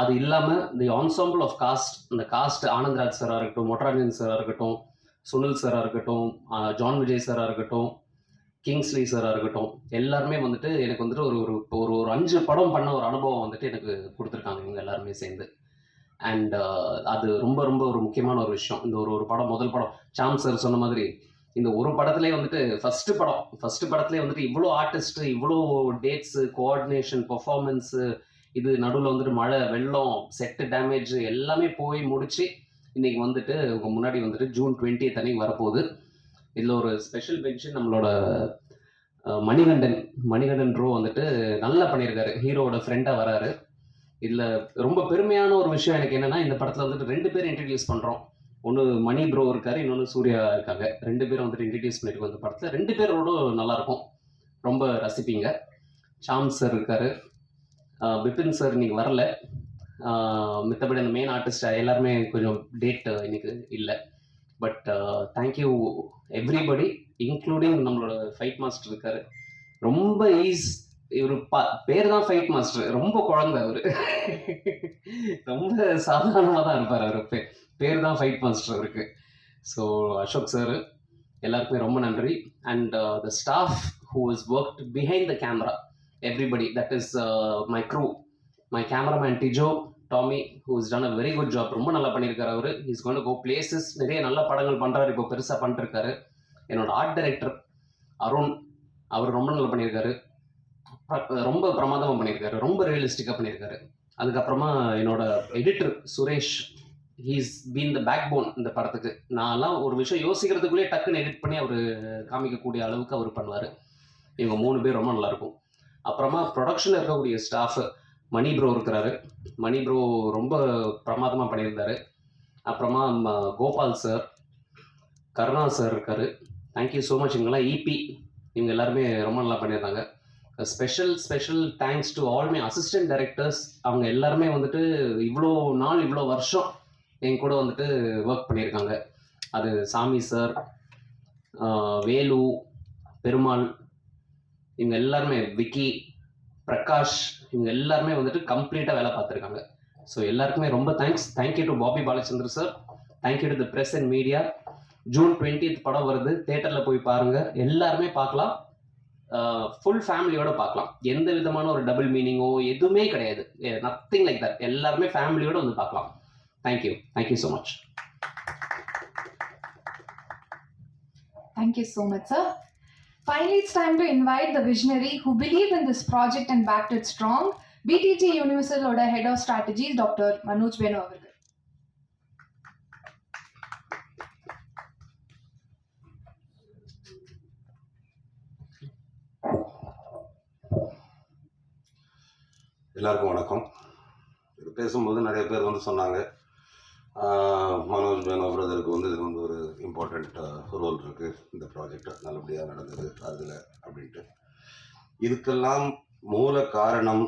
அது இல்லாமல் தி ஆன்சாம்பிள் ஆஃப் காஸ்ட், அந்த காஸ்ட் ஆனந்த்ராஜ் சாராக இருக்கட்டும், மொட்ராஜன் சாராக இருக்கட்டும், சுனில் சாராக இருக்கட்டும், ஜான் விஜய் சாராக இருக்கட்டும், கிங்ஸ்லி சாராக இருக்கட்டும், எல்லாருமே வந்துட்டு எனக்கு வந்துட்டு ஒரு 5 படம் பண்ண ஒரு அனுபவம் வந்துட்டு எனக்கு கொடுத்துருக்காங்க இவங்க எல்லாருமே சேர்ந்து. அண்ட் அது ரொம்ப ரொம்ப ஒரு முக்கியமான ஒரு விஷயம். இந்த ஒரு படம், முதல் படம், சாம் சார் சொன்ன மாதிரி இந்த ஒரு படத்துலேயே வந்துட்டு ஃபர்ஸ்ட் படத்துலேயே வந்துட்டு இவ்வளோ ஆர்டிஸ்ட், இவ்வளோ டேட்ஸு, கோஆர்டினேஷன், பெர்ஃபார்மன்ஸு, இது நடுவில் வந்துட்டு மழை, வெள்ளம், செட்டு டேமேஜ் எல்லாமே போய் முடிச்சு இன்றைக்கி வந்துட்டு உங்கள் முன்னாடி வந்துட்டு June 20th அன்னைக்கு வரப்போகுது. இதில் ஒரு ஸ்பெஷல் மென்ஷன் நம்மளோட மணிகண்டன் ப்ரோ வந்துட்டு நல்லா பண்ணியிருக்காரு, ஹீரோவோட ஃப்ரெண்டாக வராரு. இதில் ரொம்ப பெருமையான ஒரு விஷயம் எனக்கு என்னென்னா, இந்த படத்தில் வந்துட்டு 2 பேர் இன்ட்ரடியூஸ் பண்ணுறோம். ஒன்று மணி ப்ரோ இருக்காரு, இன்னொன்று சூர்யா இருக்காங்க. 2 பேரும் வந்துட்டு இன்ட்ரடியூஸ் பண்ணியிருக்கோம் இந்த படத்தில். 2 பேரோடும் நல்லாயிருக்கும், ரொம்ப ரசிப்பீங்க. ஷாம் சார் இருக்கார், பிபின் சார் இன்னைக்கு வரல. மித்தபடி அந்த மெயின் ஆர்டிஸ்ட் எல்லாருமே கொஞ்சம் டேட் இன்னைக்கு இல்லை. பட் தேங்க்யூ எவ்ரிபடி, இன்க்ளூடிங் நம்மளோட ஃபைட் மாஸ்டர் இருக்காரு. ரொம்ப இவர் பேர் தான் ஃபைட் மாஸ்டர், ரொம்ப குழந்தை அவர், ரொம்ப சாதாரணமாக தான் இருப்பார். அவர் பேர் தான் ஃபைட் மாஸ்டர் அவருக்கு. ஸோ அசோக் சார், எல்லாருக்குமே ரொம்ப நன்றி. And the staff who is worked behind the camera, everybody, that is my crew, my cameraman Tijo, Tommy, who has done a very good job. ரொம்ப நல்லா பண்ணியிருக்காரு அவர். he's going to go places, நிறைய நல்ல படங்கள் பண்ணுறாரு, இப்போ பெருசாக பண்ணிருக்காரு. என்னோட ஆர்ட் டைரக்டர் அருண், அவர் ரொம்ப நல்லா பண்ணியிருக்காரு. ரொம்ப பிரமாதமாக பண்ணியிருக்காரு, ரொம்ப ரியலிஸ்டிக்காக பண்ணியிருக்காரு. அதுக்கப்புறமா என்னோட editor Suresh, he's been the backbone இந்த படத்துக்கு. நான்லாம் ஒரு விஷயம் யோசிக்கிறதுக்குள்ளேயே டக்குன்னு எடிட் பண்ணி அவர் காமிக்கக்கூடிய அளவுக்கு அவர் பண்ணுவார். இவங்க 3 பேர் ரொம்ப நல்லாயிருக்கும். அப்புறமா ப்ரொடக்ஷனில் இருக்கக்கூடிய ஸ்டாஃபு, மணி ப்ரோ இருக்கிறாரு. மணி ப்ரோ ரொம்ப பிரமாதமாக பண்ணியிருந்தார். அப்புறமா கோபால் சார், கருணா சார் இருக்கார். Thank you so much. இவங்கெல்லாம் இபி, இவங்க எல்லாருமே ரொம்ப நல்லா பண்ணியிருந்தாங்க. Special thanks to all my assistant directors. அவங்க எல்லாருமே வந்துட்டு இவ்வளோ நாள் இவ்வளோ வருஷம் என் கூட வந்துட்டு ஒர்க் பண்ணியிருக்காங்க. அது சாமி சார், வேலு, பெருமாள், இவங்க எல்லாருமே, விக்கி, பிரகாஷ், இவங்க எல்லாருமே வந்துட்டு கம்ப்ளீட்டாக வேலை பார்த்துருக்காங்க. ஸோ எல்லாருக்குமே ரொம்ப thanks. Thank you to Bobby Balachandra sir. Thank you to the press and media. June 20th படம் வருது, தேட்டரில் போய் பாருங்கள். எல்லாருமே பார்க்கலாம், ஃபுல் ஃபேமிலியோட பார்க்கலாம். எந்த விதமான ஒரு டபுள் மீனிங்கோ எதுவுமே கிடையாது, நத்திங் லைக் தட். எல்லாருமே ஃபேமிலியோட வந்து பார்க்கலாம். Thank you so much. Thank you so much, sir. Finally, it's time to invite the visionary who believed in this project and backed it strong. BTG Universal Oda Head of Strategies, Dr. Manoj Venu avargal. எல்லாருக்கும் வணக்கம். இது பேசும்போது நிறைய பேர் வந்து சொன்னாங்க, மனோஜ் வேணு பிரதருக்கு வந்து இது வந்து ஒரு இம்பார்ட்டண்ட் ரோல் இருக்குது, இந்த ப்ராஜெக்ட் நல்லபடியாக நடந்தது அதில் அப்படின்ட்டு. இதுக்கெல்லாம் மூல காரணம்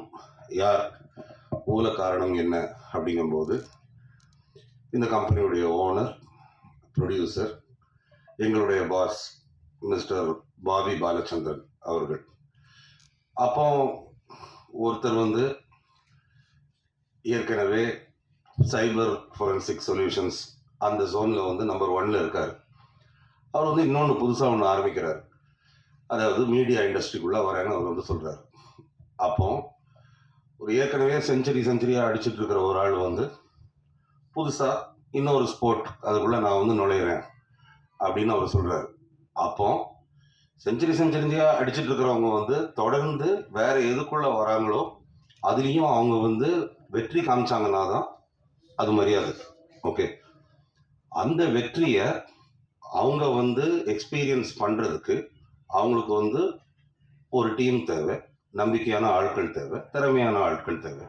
யார், மூல காரணம் என்ன அப்படிங்கும்போது, இந்த கம்பெனியுடைய ஓனர், ப்ரொடியூசர், எங்களுடைய பாஸ் மிஸ்டர் பாபி பாலச்சந்திரன் அவர்கள். அப்போ ஒருத்தர் வந்து ஏற்கனவே சைபர் ஃபோரன்சிக் சொல்யூஷன்ஸ் அந்த ஜோனில் வந்து நம்பர் 1ல் இருக்கார். அவர் வந்து இன்னொன்று புதுசாக ஒன்று ஆரம்பிக்கிறார், அதாவது மீடியா இண்டஸ்ட்ரிக்குள்ளே வரேன்னு அவர் வந்து சொல்கிறார். அப்போ ஒரு ஏற்கனவே செஞ்சுரியாக அடிச்சுட்டு இருக்கிற ஒரு ஆள் வந்து புதுசாக இன்னொரு ஸ்போர்ட் அதுக்குள்ளே நான் வந்து நுழையிறேன் அப்படின்னு அவர் சொல்கிறார். அப்போ செஞ்சுரியாக அடிச்சுட்டு இருக்கிறவங்க வந்து தொடர்ந்து வேற எதுக்குள்ளே வராங்களோ அதுலேயும் அவங்க வந்து வெற்றி காமிச்சாங்கன்னா தான் அது மரியாதை. ஓகே, அந்த வெற்றியை அவங்க வந்து எக்ஸ்பீரியன்ஸ் பண்ணுறதுக்கு அவங்களுக்கு வந்து ஒரு டீம் தேவை, நம்பிக்கையான ஆட்கள் தேவை, திறமையான ஆட்கள் தேவை.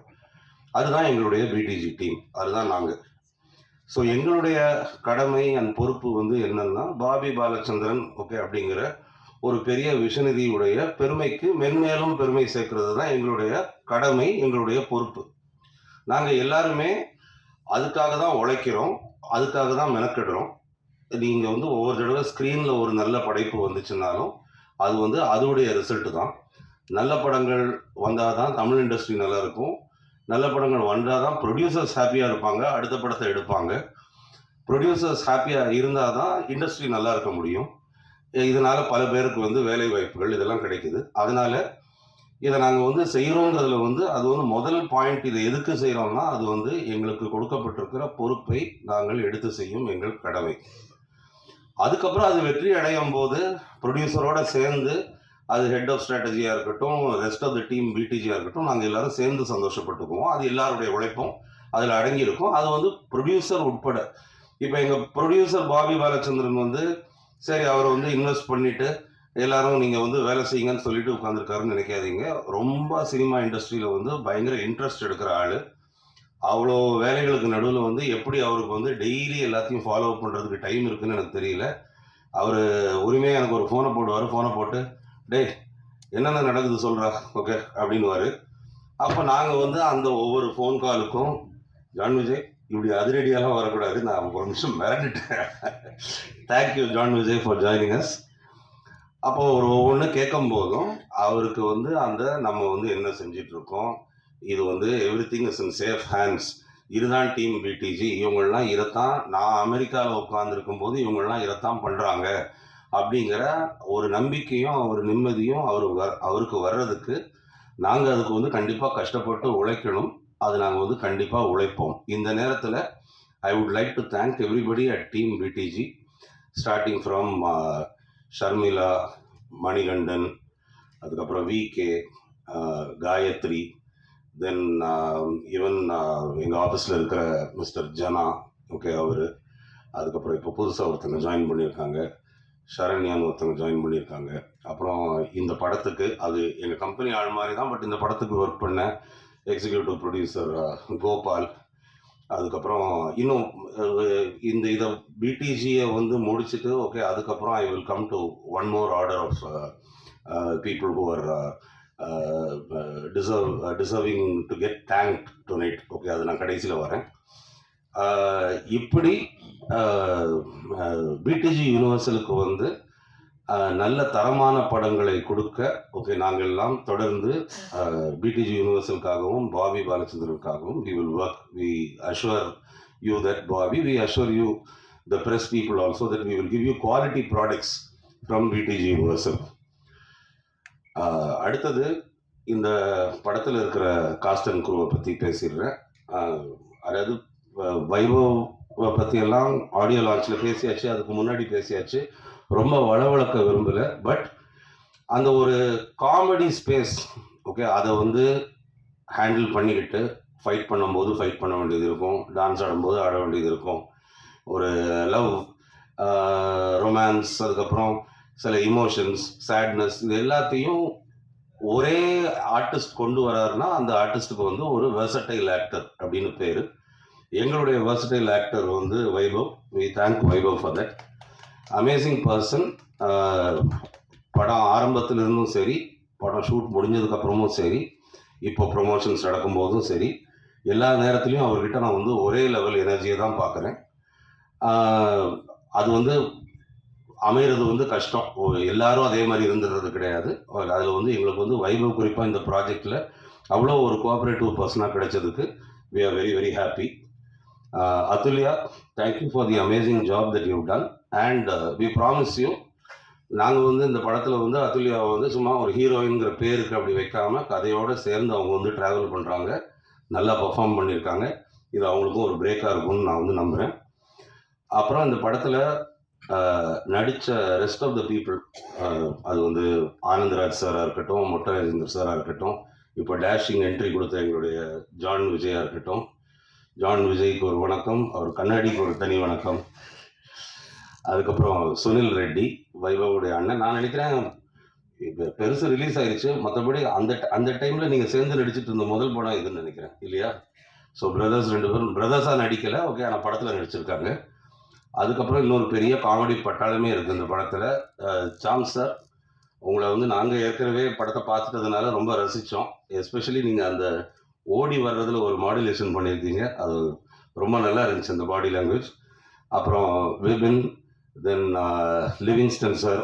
அதுதான் எங்களுடைய பிடிஜி டீம், அதுதான் நாங்கள். ஸோ எங்களுடைய கடமை அண்ட் பொறுப்பு வந்து என்னன்னா, பாபி பாலச்சந்திரன் ஓகே அப்படிங்கிற ஒரு பெரிய விஷனிதியுடைய பெருமைக்கு மென்மேலும் பெருமை சேர்க்கிறது தான் எங்களுடைய கடமை, எங்களுடைய பொறுப்பு. நாங்கள் எல்லாருமே அதுக்காக தான் உழைக்கிறோம், அதுக்காக தான் மெனக்கிடுறோம். நீங்கள் வந்து ஒவ்வொரு தடவை ஸ்க்ரீனில் ஒரு நல்ல படைப்பு வந்துச்சுன்னாலும் அது வந்து அதோடைய ரிசல்ட்டு தான். நல்ல படங்கள் வந்தால் தான் தமிழ் இண்டஸ்ட்ரி நல்லா இருக்கும், நல்ல படங்கள் வந்தால் தான் ப்ரொடியூசர்ஸ் ஹாப்பியாக இருப்பாங்க, அடுத்த படத்தை எடுப்பாங்க. ப்ரொடியூசர்ஸ் ஹாப்பியாக இருந்தால் தான் இண்டஸ்ட்ரி நல்லா இருக்க முடியும். இதனால் பல பேருக்கு வந்து வேலை வாய்ப்புகள் இதெல்லாம் கிடைக்குது. அதனால் இதை நாங்கள் வந்து செய்கிறோங்கிறதுல வந்து அது வந்து முதல் பாயிண்ட். இதை எதுக்கு செய்கிறோம்னா, அது வந்து எங்களுக்கு கொடுக்கப்பட்டிருக்கிற பொறுப்பை நாங்கள் எடுத்து செய்யும் எங்கள் கடமை. அதுக்கப்புறம் அது வெற்றி அடையும் போது ப்ரொடியூசரோட சேர்ந்து அது ஹெட் ஆஃப் ஸ்ட்ராட்டஜியாக இருக்கட்டும், ரெஸ்ட் ஆஃப் த டீம் பிடிஜியாக இருக்கட்டும், நாங்கள் எல்லாரும் சேர்ந்து சந்தோஷப்பட்டுக்குவோம். அது எல்லாருடைய உழைப்பும் அதில் அடங்கியிருக்கும். அது வந்து ப்ரொடியூசர் உட்பட. இப்போ எங்கள் ப்ரொடியூசர் பாபி பாலச்சந்திரன் வந்து சரி அவரை வந்து இன்வெஸ்ட் பண்ணிவிட்டு எல்லாரும் நீங்கள் வந்து வேலை செய்யுங்கன்னு சொல்லிட்டு உட்காந்துருக்காருன்னு நினைக்காதீங்க. ரொம்ப சினிமா இண்டஸ்ட்ரியில் வந்து பயங்கர இன்ட்ரெஸ்ட் எடுக்கிற ஆள். அவ்வளோ வேலைகளுக்கு நடுவில் வந்து எப்படி அவருக்கு வந்து டெய்லி எல்லாத்தையும் ஃபாலோ அப் பண்ணுறதுக்கு டைம் இருக்குதுன்னு எனக்கு தெரியல. அவர் உரிமையாக எனக்கு ஒரு ஃபோனை போடுவார். ஃபோனை போட்டு டே என்னென்ன நடக்குது சொல்கிறா ஓகே அப்படின்வார். அப்போ நாங்கள் வந்து அந்த ஒவ்வொரு ஃபோன் காலுக்கும் ஜான் விஜய் இப்படி அதிரடியெல்லாம் வரக்கூடாது, நான் ஒரு நிமிஷம் மிரண்டுட்டேன். Thank you John Vijay for joining us. அப்போ ஒரு ஒவ்வொன்று கேட்கும் போதும் அவருக்கு வந்து அந்த நம்ம வந்து என்ன செஞ்சிட்ருக்கோம், இது வந்து every thing is in safe hands, இதுதான் டீம் பிடிஜி, இவங்கள்லாம் இதைத்தான், நான் அமெரிக்காவில் உட்காந்துருக்கும் போது இவங்கள்லாம் இதைத்தான் பண்ணுறாங்க அப்படிங்கிற ஒரு நம்பிக்கையும் ஒரு நிம்மதியும் அவருக்கு வர்றதுக்கு நாங்கள் அதுக்கு வந்து கண்டிப்பாக கஷ்டப்பட்டு உழைக்கணும். அது நாங்கள் வந்து கண்டிப்பாக உழைப்போம். இந்த நேரத்தில் I would like to thank everybody at team PDG, starting from Sharmila, Manikandan, அதுக்கப்புறம் விகே, காயத்ரி, தென் ஈவன் எங்கள் ஆஃபீஸில் இருக்கிற மிஸ்டர் ஜனா, ஓகே அவர், அதுக்கப்புறம் இப்போ புதுசாக ஒருத்தங்க ஜாயின் பண்ணியிருக்காங்க, ஷரண்யான்னு ஒருத்தங்க ஜாயின் பண்ணியிருக்காங்க. அப்புறம் இந்த படத்துக்கு அது எங்கள் கம்பெனி ஆள் மாதிரி தான், பட் இந்த படத்துக்கு ஒர்க் பண்ண எக்ஸிக்யூட்டிவ் ப்ரொடியூசர் கோபால், அதுக்கப்புறம் இன்னும் இந்த இதை பிடிஜியை வந்து முடிச்சுட்டு ஓகே அதுக்கப்புறம் I will come to one more order of people who are deserving to get thank tonight. Okay அது நான் கடைசியில் வரேன். இப்படி பிடிஜி யூனிவர்சலுக்கு வந்து நல்ல தரமான படங்களை கொடுக்க ஓகே நாங்கள் எல்லாம் தொடர்ந்து பிடிஜி யூனிவர்சலுக்காகவும் பாபி பாலச்சந்திரனுக்காகவும் we will work. We assure you that Bobby, we assure you the press people also that we will give you quality products from BTG Universal. அடுத்தது இந்த படத்தில் இருக்கிற காஸ்ட் அண்ட் குரூவை பற்றி பேசிடுறேன். அதாவது வைபவ பற்றியெல்லாம் ஆடியோ லான்ச்சில் பேசியாச்சு, அதுக்கு முன்னாடி பேசியாச்சு, ரொம்ப வளவளக்க விரும்பலை. பட் அந்த ஒரு காமெடி ஸ்பேஸ் ஓகே அதை வந்து ஹேண்டில் பண்ணிக்கிட்டு ஃபைட் பண்ணும்போது ஃபைட் பண்ண வேண்டியது இருக்கும், டான்ஸ் ஆடும்போது ஆட வேண்டியது இருக்கும், ஒரு லவ், ரொமான்ஸ், அதுக்கப்புறம் சில இமோஷன்ஸ், சேட்னஸ், இது எல்லாத்தையும் ஒரே ஆர்டிஸ்ட் கொண்டு வராருன்னா அந்த ஆர்டிஸ்ட்டுக்கு வந்து ஒரு வெர்சடைல் ஆக்டர் அப்படின்னு பேர். எங்களுடைய வெர்சடைல் ஆக்டர் வந்து Vaibhav. We thank Vaibhav for that. Amazing person. படம் ஆரம்பத்திலிருந்தும் சரி, படம் ஷூட் முடிஞ்சதுக்கப்புறமும் சரி, இப்போ ப்ரொமோஷன்ஸ் நடக்கும்போதும் சரி, எல்லா நேரத்துலையும் அவர்கிட்ட நான் வந்து ஒரே லெவல் எனர்ஜியை தான் பார்க்குறேன். அது வந்து அமைகிறது வந்து கஷ்டம், எல்லாரும் அதே மாதிரி இருந்துடுறது கிடையாது. அதில் வந்து எங்களுக்கு வந்து வைபவ் குறிப்பாக இந்த ப்ராஜெக்டில் அவ்வளோ ஒரு கோஆப்ரேட்டிவ் பர்சனாக கிடைச்சதுக்கு we are very very happy. Atulya, thank you for the amazing job that you've done and we promise you நாங்கள் வந்து இந்த படத்தில் வந்து அதுல்யாவை வந்து சும்மா ஒரு ஹீரோயின்கிற பேருக்கு அப்படி வைக்காமல் கதையோடு சேர்ந்து அவங்க வந்து ட்ராவல் பண்ணுறாங்க, நல்லா பர்ஃபார்ம் பண்ணியிருக்காங்க. இது அவங்களுக்கும் ஒரு பிரேக்காக இருக்கும்னு நான் வந்து நம்புகிறேன். அப்புறம் இந்த படத்தில் நடித்த ரெஸ்ட் ஆஃப் த பீப்புள், அது வந்து ஆனந்தராஜ் சாராக இருக்கட்டும், மொட்டை ராஜேந்தர் சாராக இருக்கட்டும், இப்போ டேஷிங் என்ட்ரி கொடுத்த எங்களுடைய ஜான் விஜயாக இருக்கட்டும். ஜான் விஜய்க்கு ஒரு வணக்கம், அவர் கண்ணாடிக்கு ஒரு தனி வணக்கம். அதுக்கப்புறம் சுனில் ரெட்டி, வைபவுடைய அண்ணன். நான் நினைக்கிறேன் இப்போ பெருசு ரிலீஸ் ஆயிடுச்சு, மற்றபடி அந்த டைமில் நீங்கள் சேர்ந்து நடிச்சிட்டு இருந்த முதல் படம் இதுன்னு நினைக்கிறேன் இல்லையா? ஸோ பிரதர்ஸ், ரெண்டு பேரும் பிரதர்ஸாக நடிக்கலை, ஓகே, ஆனால் படத்தில் நடிச்சிருக்காங்க. அதுக்கப்புறம் இன்னொரு பெரிய காமெடி பட்டாளமே இருக்குது இந்த படத்தில். சாம் சார், உங்களை வந்து நாங்கள் ஏற்கனவே படத்தை பார்த்துட்டதுனால ரொம்ப ரசித்தோம். எஸ்பெஷலி நீங்கள் அந்த ஓடி வர்றதில் ஒரு மாடுலேஷன் பண்ணியிருக்கீங்க, அது ரொம்ப நல்லா இருந்துச்சு அந்த பாடி லாங்குவேஜ். அப்புறம் Vipin, then Livingston sir,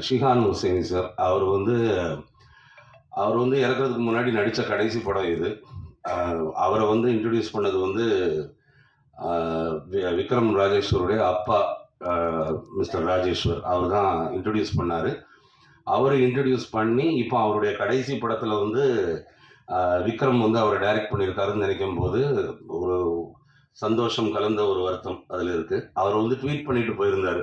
Shihan Hussaini sir, அவர் வந்து இறக்குறதுக்கு முன்னாடி நடித்த கடைசி படம் இது. அவரை வந்து இன்ட்ரடியூஸ் பண்ணது வந்து விக்ரம் ராஜேஸ்வருடைய அப்பா மிஸ்டர் ராஜேஸ்வர், அவர் தான் இன்ட்ரடியூஸ் பண்ணார். அவர் இன்ட்ரடியூஸ் பண்ணி இப்போ அவருடைய கடைசி படத்தில் வந்து விக்ரம் வந்து அவரை டைரக்ட் பண்ணியிருக்காருன்னு நினைக்கும் போது ஒரு சந்தோஷம் கலந்த ஒரு வருத்தம் அதில் இருக்குது. அவர் வந்து ட்வீட் பண்ணிட்டு போயிருந்தார்,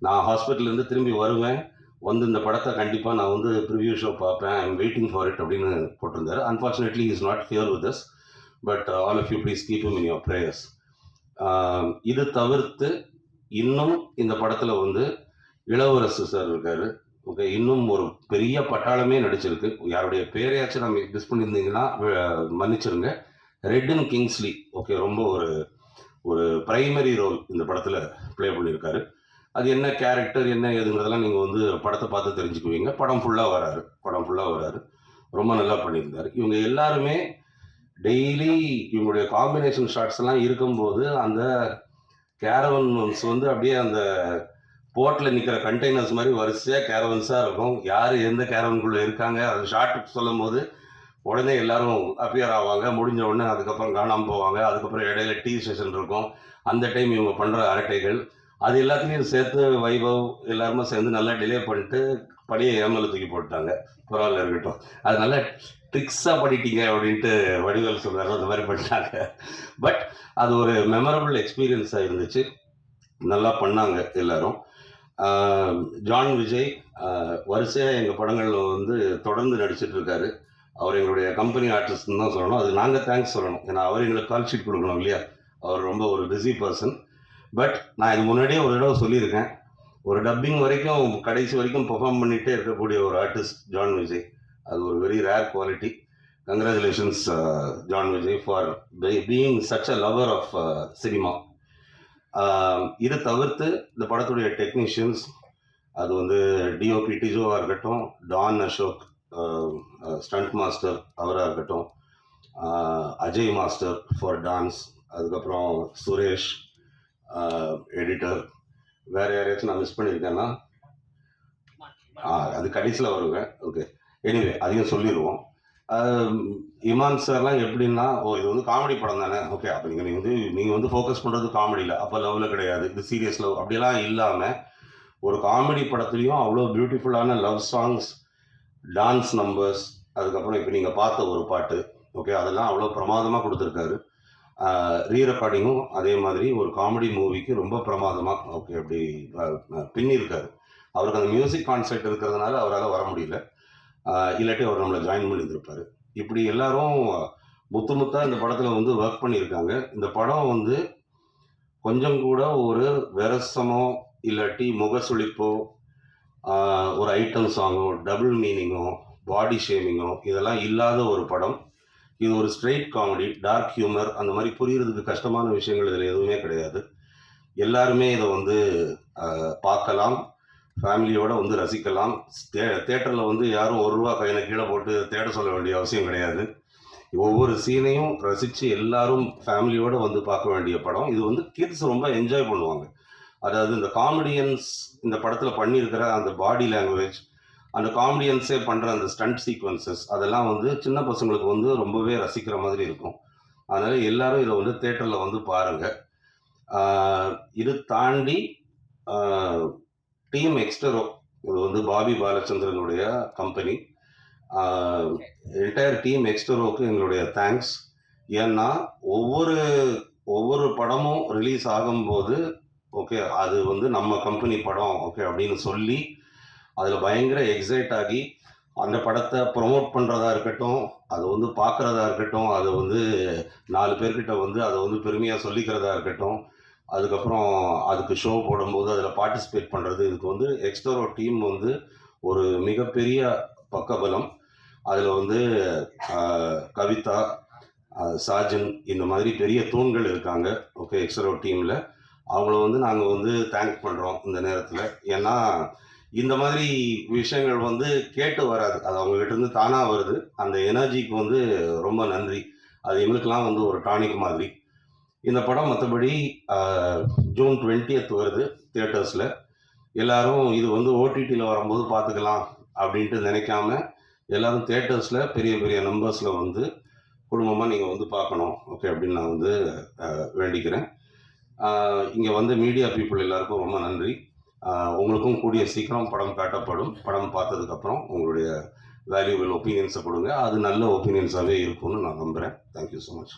நான் ஹாஸ்பிட்டல்லேருந்து திரும்பி வருவேன், வந்து இந்த படத்தை கண்டிப்பாக நான் வந்து ப்ரிவியூ ஷோ பார்ப்பேன், I am waiting for it அப்படின்னு போட்டிருந்தார். Unfortunately is not here with us, but all of you please keep him in your prayers. இது தவிர்த்து இன்னும் இந்த படத்தில் வந்து இளவரசு சார் இருக்கார், ஓகே, இன்னும் ஒரு பெரிய பட்டாளமே நடிச்சிருக்கு. யாருடைய பேரையாச்சும் நம்ம மிஸ் பண்ணியிருந்தீங்கன்னா மன்னிச்சிருங்க. ரெட்டின் கிங்ஸ்லி, ஓகே, ரொம்ப ஒரு பிரைமரி ரோல் இந்த படத்தில் ப்ளே பண்ணியிருக்காரு. அது என்ன கேரக்டர் என்ன ஏதுங்கிறதெல்லாம் நீங்கள் வந்து படத்தை பார்த்து தெரிஞ்சுக்குவீங்க. படம் ஃபுல்லாக வராரு, ரொம்ப நல்லா பண்ணியிருந்தார். இவங்க எல்லாருமே டெய்லி இவங்களுடைய காம்பினேஷன் ஷாட்ஸ் எல்லாம் இருக்கும்போது அந்த கேரவன்ஸ் வந்து அப்படியே அந்த போர்ட்டில் நிற்கிற கண்டெய்னர்ஸ் மாதிரி வரிசையாக கேரவன்ஸாக இருக்கும். யார் எந்த கேரவனுக்குள்ளே இருக்காங்க அது ஷார்ட் சொல்லும் போது உடனே எல்லாரும் அப்பியர் ஆவாங்க, முடிஞ்ச உடனே அதுக்கப்புறம் காணாமல் போவாங்க. அதுக்கப்புறம் இடையில டீ செஷன் இருக்கும், அந்த டைம் இவங்க பண்ணுற அரட்டைகள் அது எல்லாத்தையும் சேர்த்து வைபவ் எல்லாருமே சேர்ந்து நல்லா டிலே பண்ணிட்டு படியை ஏமல தூக்கி போட்டாங்க. பரவாயில்ல இருக்கட்டும், அது நல்லா ட்ரிக்ஸாக பண்ணிட்டீங்க அப்படின்ட்டு வடிவேல் சொல்கிறாரு, அந்த மாதிரி பண்ணிட்டாங்க. பட் அது ஒரு மெமரபிள் எக்ஸ்பீரியன்ஸாக இருந்துச்சு, நல்லா பண்ணாங்க எல்லாரும். ஜான் விஜய் வரிசையாக எங்கள் படங்களில் வந்து தொடர்ந்து நடிச்சிட்டு இருக்காரு. அவர் எங்களுடைய கம்பெனி ஆர்டிஸ்ட்னு தான் சொல்லணும். அது நாங்கள் தேங்க்ஸ் சொல்லணும். ஏன்னா அவர் எங்களுக்கு கால் ஷீட் கொடுக்கணும் இல்லையா? அவர் ரொம்ப ஒரு பிஸி பர்சன். பட் நான் இது முன்னாடியே ஒரு தடவை சொல்லியிருக்கேன். ஒரு டப்பிங் வரைக்கும் கடைசி வரைக்கும் பெர்ஃபார்ம் பண்ணிகிட்டே இருக்கக்கூடிய ஒரு ஆர்டிஸ்ட் ஜான் விஜய். அது ஒரு very rare quality. Congratulations John Vijay for being such a lover of cinema. இதை தவிர்த்து இந்த படத்துடைய டெக்னீஷியன்ஸ், அது வந்து டிஓபி டிஜோவாக இருக்கட்டும், டான் அசோக் ஸ்டண்ட் மாஸ்டர் அவராக இருக்கட்டும், அஜய் மாஸ்டர் ஃபார் டான்ஸ், அதுக்கப்புறம் சுரேஷ் எடிட்டர், வேறு யாரையாச்சும் நான் மிஸ் பண்ணியிருக்கேன்னா அது கடைசியில் வருவேன். ஓகே, எனிவே அதையும் சொல்லிடுவோம். இமான் சார்லாம் எப்படின்னா, இது வந்து காமெடி படம் தானே, ஓகே, அப்போ நீங்கள் வந்து ஃபோக்கஸ் பண்ணுறது காமெடியில், அப்போ லவ்வில் கிடையாது, இது சீரியஸ் லவ் அப்படிலாம் இல்லாமல் ஒரு காமெடி படத்துலையும் அவ்வளோ பியூட்டிஃபுல்லான லவ் சாங்ஸ், டான்ஸ் நம்பர்ஸ், அதுக்கப்புறம் இப்போ நீங்கள் பார்த்த ஒரு பாட்டு, ஓகே, அதெல்லாம் அவ்வளோ பிரமாதமாக கொடுத்துருக்காரு. ரீ ரெக்கார்டிங்கும் அதே மாதிரி ஒரு காமெடி மூவிக்கு ரொம்ப பிரமாதமாக ஓகே அப்படி பின்னிருக்காரு. அவருக்கு அந்த மியூசிக் கான்செப்ட் இருக்கிறதுனால அவரால் வர முடியல, இல்லாட்டி அவர் நம்மளை ஜாயின் பண்ணியிருந்திருப்பார். இப்படி எல்லாரும் முத்தாக இந்த படத்தில் வந்து ஒர்க் பண்ணியிருக்காங்க. இந்த படம் வந்து கொஞ்சம் கூட ஒரு விரசமோ இல்லாட்டி முகசுளிப்போ, ஒரு ஐட்டம் சாங்கோ, டபுள் மீனிங்கோ, பாடி ஷேமிங்கோ இதெல்லாம் இல்லாத ஒரு படம். இது ஒரு ஸ்ட்ரெயிட் காமெடி, டார்க் ஹியூமர், அந்த மாதிரி புரிகிறதுக்கு கஷ்டமான விஷயங்கள் இதில் எதுவுமே கிடையாது. எல்லாருமே இதை வந்து பார்க்கலாம், ஃபேமிலியோடு வந்து ரசிக்கலாம். தேட்டரில் வந்து யாரும் ₹1 கையில் கீழே போட்டு தேட சொல்ல வேண்டிய அவசியம் கிடையாது. ஒவ்வொரு சீனையும் ரசித்து எல்லாரும் ஃபேமிலியோடு வந்து பார்க்க வேண்டிய படம். இது வந்து கிட்ஸ் ரொம்ப என்ஜாய் பண்ணுவாங்க. அதாவது இந்த காமெடியன்ஸ் இந்த படத்தில் பண்ணியிருக்கிற அந்த பாடி லாங்குவேஜ், அந்த காமெடியன்ஸே பண்ணுற அந்த ஸ்டண்ட் சீக்வன்சஸ், அதெல்லாம் வந்து சின்ன பசங்களுக்கு வந்து ரொம்பவே ரசிக்கிற மாதிரி இருக்கும். அதனால் எல்லாரும் இதை வந்து தேட்டரில் வந்து பாருங்கள். இது தாண்டி டீம் எக்ஸ்டரோ, இது வந்து பாபி பாலச்சந்திரனுடைய கம்பெனி, என்டையர் டீம் எக்ஸ்டரோவுக்கு எங்களுடைய தேங்க்ஸ். ஏன்னா ஒவ்வொரு படமும் ரிலீஸ் ஆகும்போது ஓகே அது வந்து நம்ம கம்பெனி படம் ஓகே அப்படின்னு சொல்லி அதில் பயங்கர எக்ஸைட் ஆகி அந்த படத்தை ப்ரொமோட் பண்ணுறதா இருக்கட்டும், அதை வந்து பார்க்குறதா இருக்கட்டும், அதை வந்து 4 பேர்கிட்ட வந்து அதை வந்து பெருமையாக சொல்லிக்கிறதா இருக்கட்டும், அதுக்கப்புறம் அதுக்கு ஷோ போடும்போது அதில் பார்ட்டிசிபேட் பண்ணுறது, இதுக்கு வந்து எக்ஸ்டரோ டீம் வந்து ஒரு மிகப்பெரிய பக்கபலம். அதில் வந்து கவிதா, சாஜன், இந்த மாதிரி பெரிய தூண்கள் இருக்காங்க ஓகே எக்ஸ்டரோ டீமில். அவங்கள வந்து நாங்கள் வந்து தேங்க் பண்ணுறோம் இந்த நேரத்தில். ஏன்னா இந்த மாதிரி விஷயங்கள் வந்து கேட்டு வராது, அது அவங்ககிட்டருந்து தானாக வருது. அந்த எனர்ஜிக்கு வந்து ரொம்ப நன்றி. அது எங்களுக்கெல்லாம் வந்து ஒரு டானிக் மாதிரி. இந்த படம் மற்றபடி ஜூன் 20th வருது தியேட்டர்ஸில். எல்லாரும் இது வந்து ஓடிடியில் வரும்போது பார்த்துக்கலாம் அப்படின்ட்டு நினைக்காம எல்லாரும் தியேட்டர்ஸில் பெரிய பெரிய நம்பர்ஸில் வந்து குடும்பமாக நீங்கள் வந்து பார்க்கணும் ஓகே அப்படின்னு நான் வந்து வேண்டிக்கிறேன். இங்கே வந்து மீடியா பீப்புள் எல்லாருக்கும் ரொம்ப நன்றி. உங்களுக்கும் கூடிய சீக்கிரம் படம் காட்டப்படும். படம் பார்த்ததுக்கப்புறம் உங்களுடைய வேல்யூபிள் ஒப்பீனியன்ஸை கொடுங்க. அது நல்ல ஒப்பீனியன்ஸாகவே இருக்கும்னு நான் நம்புகிறேன். Thank you so much.